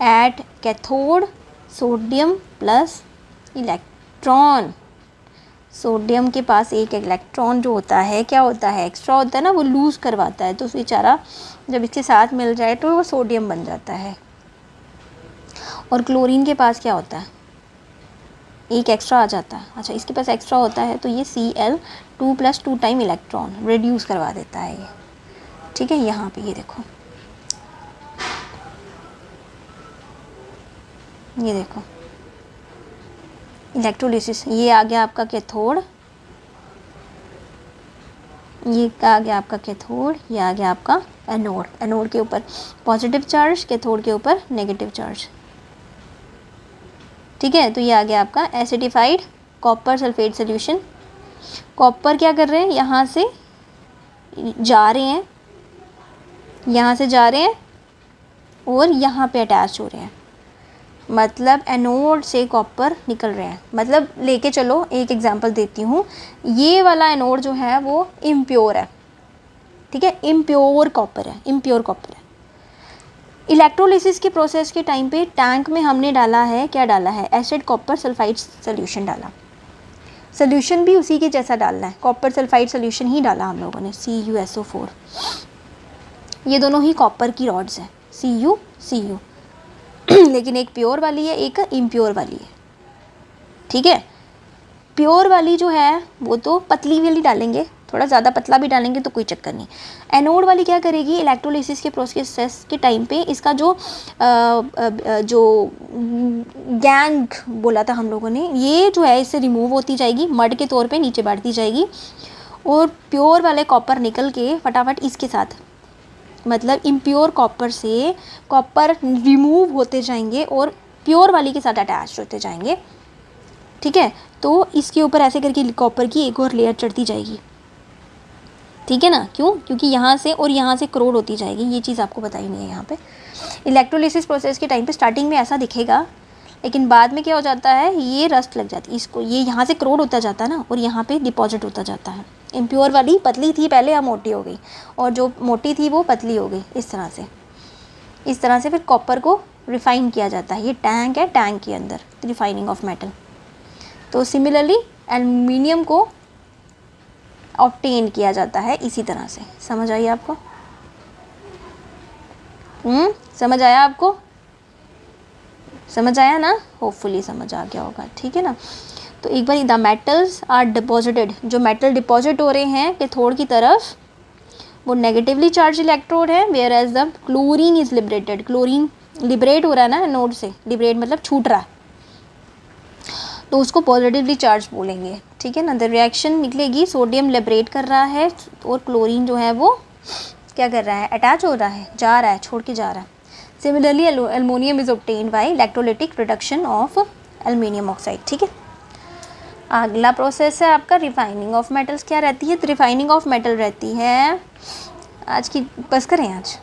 [SPEAKER 1] at cathode sodium plus electron, sodium के पास एक इलेक्ट्रॉन जो होता है, क्या होता है, एक्स्ट्रा होता है ना, वो लूज़ करवाता है, तो बेचारा जब इसके साथ मिल जाए तो वो सोडियम बन जाता है। और क्लोरीन के पास क्या होता है, एक एक्स्ट्रा आ जाता है। अच्छा, इसके पास एक्स्ट्रा होता है तो ये Cl2 + 2 टाइम इलेक्ट्रॉन रिड्यूस करवा देता है ये, ठीक है। यहाँ पे ये देखो, ये देखो इलेक्ट्रोलिसिस, ये आ गया आपका कैथोड, ये आ गया आपका कैथोड, ये आ गया आपका एनोड। एनोड के ऊपर पॉजिटिव चार्ज, कैथोड के ऊपर नेगेटिव चार्ज, ठीक है। तो ये आ गया आपका acidified copper sulphate solution. Copper क्या कर रहे हैं, यहाँ से जा रहे हैं, यहाँ से जा रहे हैं और यहाँ पे अटैच हो रहे हैं, मतलब एनोड से कॉपर निकल रहे हैं। मतलब लेके चलो, एक एग्जांपल देती हूँ, ये वाला एनोड जो है वो इम्प्योर है, ठीक है, इम्प्योर कॉपर है, इम्प्योर कॉपर है। इलेक्ट्रोलिसिस के प्रोसेस के टाइम पे टैंक में हमने डाला है, क्या डाला है, एसिड कॉपर सल्फाइड सोल्यूशन डाला। सोल्यूशन भी उसी के जैसा डालना है, कॉपर सल्फाइड सोल्यूशन ही डाला हम लोगों ने, CuSO4। ये दोनों ही कॉपर की रॉड्स हैं, Cu लेकिन एक प्योर वाली है, एक इम्प्योर वाली है, ठीक है। प्योर वाली जो है वो तो पतली वाली डालेंगे, थोड़ा ज़्यादा पतला भी डालेंगे तो कोई चक्कर नहीं। एनोड वाली क्या करेगी, इलेक्ट्रोलिसिस के प्रोसेस के टाइम पे इसका जो गैंग बोला था हम लोगों ने, ये जो है इससे रिमूव होती जाएगी, मड के तौर पे नीचे बैठती जाएगी, और प्योर वाले कॉपर निकल के फटाफट इसके साथ, मतलब इम्प्योर कॉपर से कॉपर रिमूव होते जाएंगे और प्योर वाली के साथ अटैच होते जाएंगे, ठीक है। तो इसके ऊपर ऐसे करके कॉपर की एक और लेयर चढ़ती जाएगी, ठीक है ना। क्यों, क्योंकि यहाँ से और यहाँ से क्रोड होती जाएगी, ये चीज़ आपको बताई नहीं है यहाँ पे। इलेक्ट्रोलिसिस प्रोसेस के टाइम पे स्टार्टिंग में ऐसा दिखेगा, लेकिन बाद में क्या हो जाता है, ये रस्ट लग जाती है इसको, ये यहाँ से क्रोड होता जाता है ना, और यहाँ पे डिपॉजिट होता जाता है। इम्प्योर वाली पतली थी पहले, अब मोटी हो गई, और जो मोटी थी वो पतली हो गई, इस तरह से फिर कॉपर को रिफ़ाइन किया जाता है। ये टैंक है, टैंक के अंदर रिफाइनिंग ऑफ मेटल। तो सिमिलरली एल्युमिनियम को ऑब्टेन किया जाता है इसी तरह से। समझ आई आपको? समझ आया आपको? समझ आया ना? होपफुली समझ आ गया होगा, ठीक है ना। तो एक बार द मेटल्स आर डिपॉजिटेड, जो मेटल डिपॉजिट हो रहे हैं कैथोड की तरफ, वो नेगेटिवली चार्ज इलेक्ट्रोड है, whereas the chlorine is liberated. Chlorine liberate हो रहा है ना नोड से, लिबरेट मतलब छूट रहा है, तो उसको पॉजिटिवली चार्ज बोलेंगे, ठीक है ना। द रिएक्शन निकलेगी, सोडियम लिबरेट कर रहा है और क्लोरीन जो है वो क्या कर रहा है, अटैच हो रहा है, जा रहा है, छोड़ के जा रहा है। Similarly aluminium is obtained by electrolytic reduction of aluminium oxide, ठीक है। अगला प्रोसेस है आपका रिफाइनिंग ऑफ मेटल्स। क्या रहती है, तो रिफाइनिंग ऑफ मेटल रहती है, आज की बस करें, आज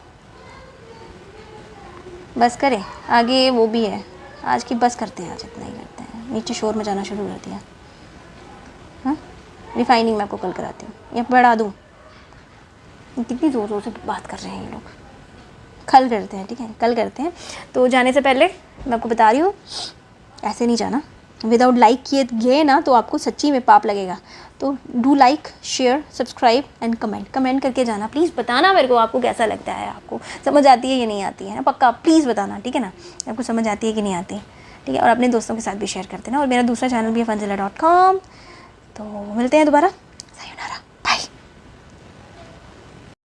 [SPEAKER 1] बस करें, आगे वो भी है, आज की बस करते हैं, आज इतना ही करते हैं, नीचे शोर मचाना शुरू कर दिया। हाँ, रिफाइनिंग मैं आपको कल कराती हूँ, या बढ़ा दूँ, कितनी ज़ोर ज़ोर से बात कर रहे हैं ये लोग। कल करते हैं, ठीक है, कल करते हैं। तो जाने से पहले मैं आपको बता रही हूँ, ऐसे नहीं जाना, विदाउट लाइक किए गए ना तो आपको सच्ची में पाप लगेगा। तो do like, share, subscribe and comment करके जाना। प्लीज़ बताना मेरे को आपको कैसा लगता है, आपको समझ आती है या नहीं आती है ना, पक्का प्लीज़ बताना, ठीक है ना, आपको समझ आती है कि नहीं आती, ठीक है। और अपने दोस्तों के साथ भी शेयर करते ना। और मेरा दूसरा चैनल भी है funzilla.com। तो मिलते हैं दोबारा।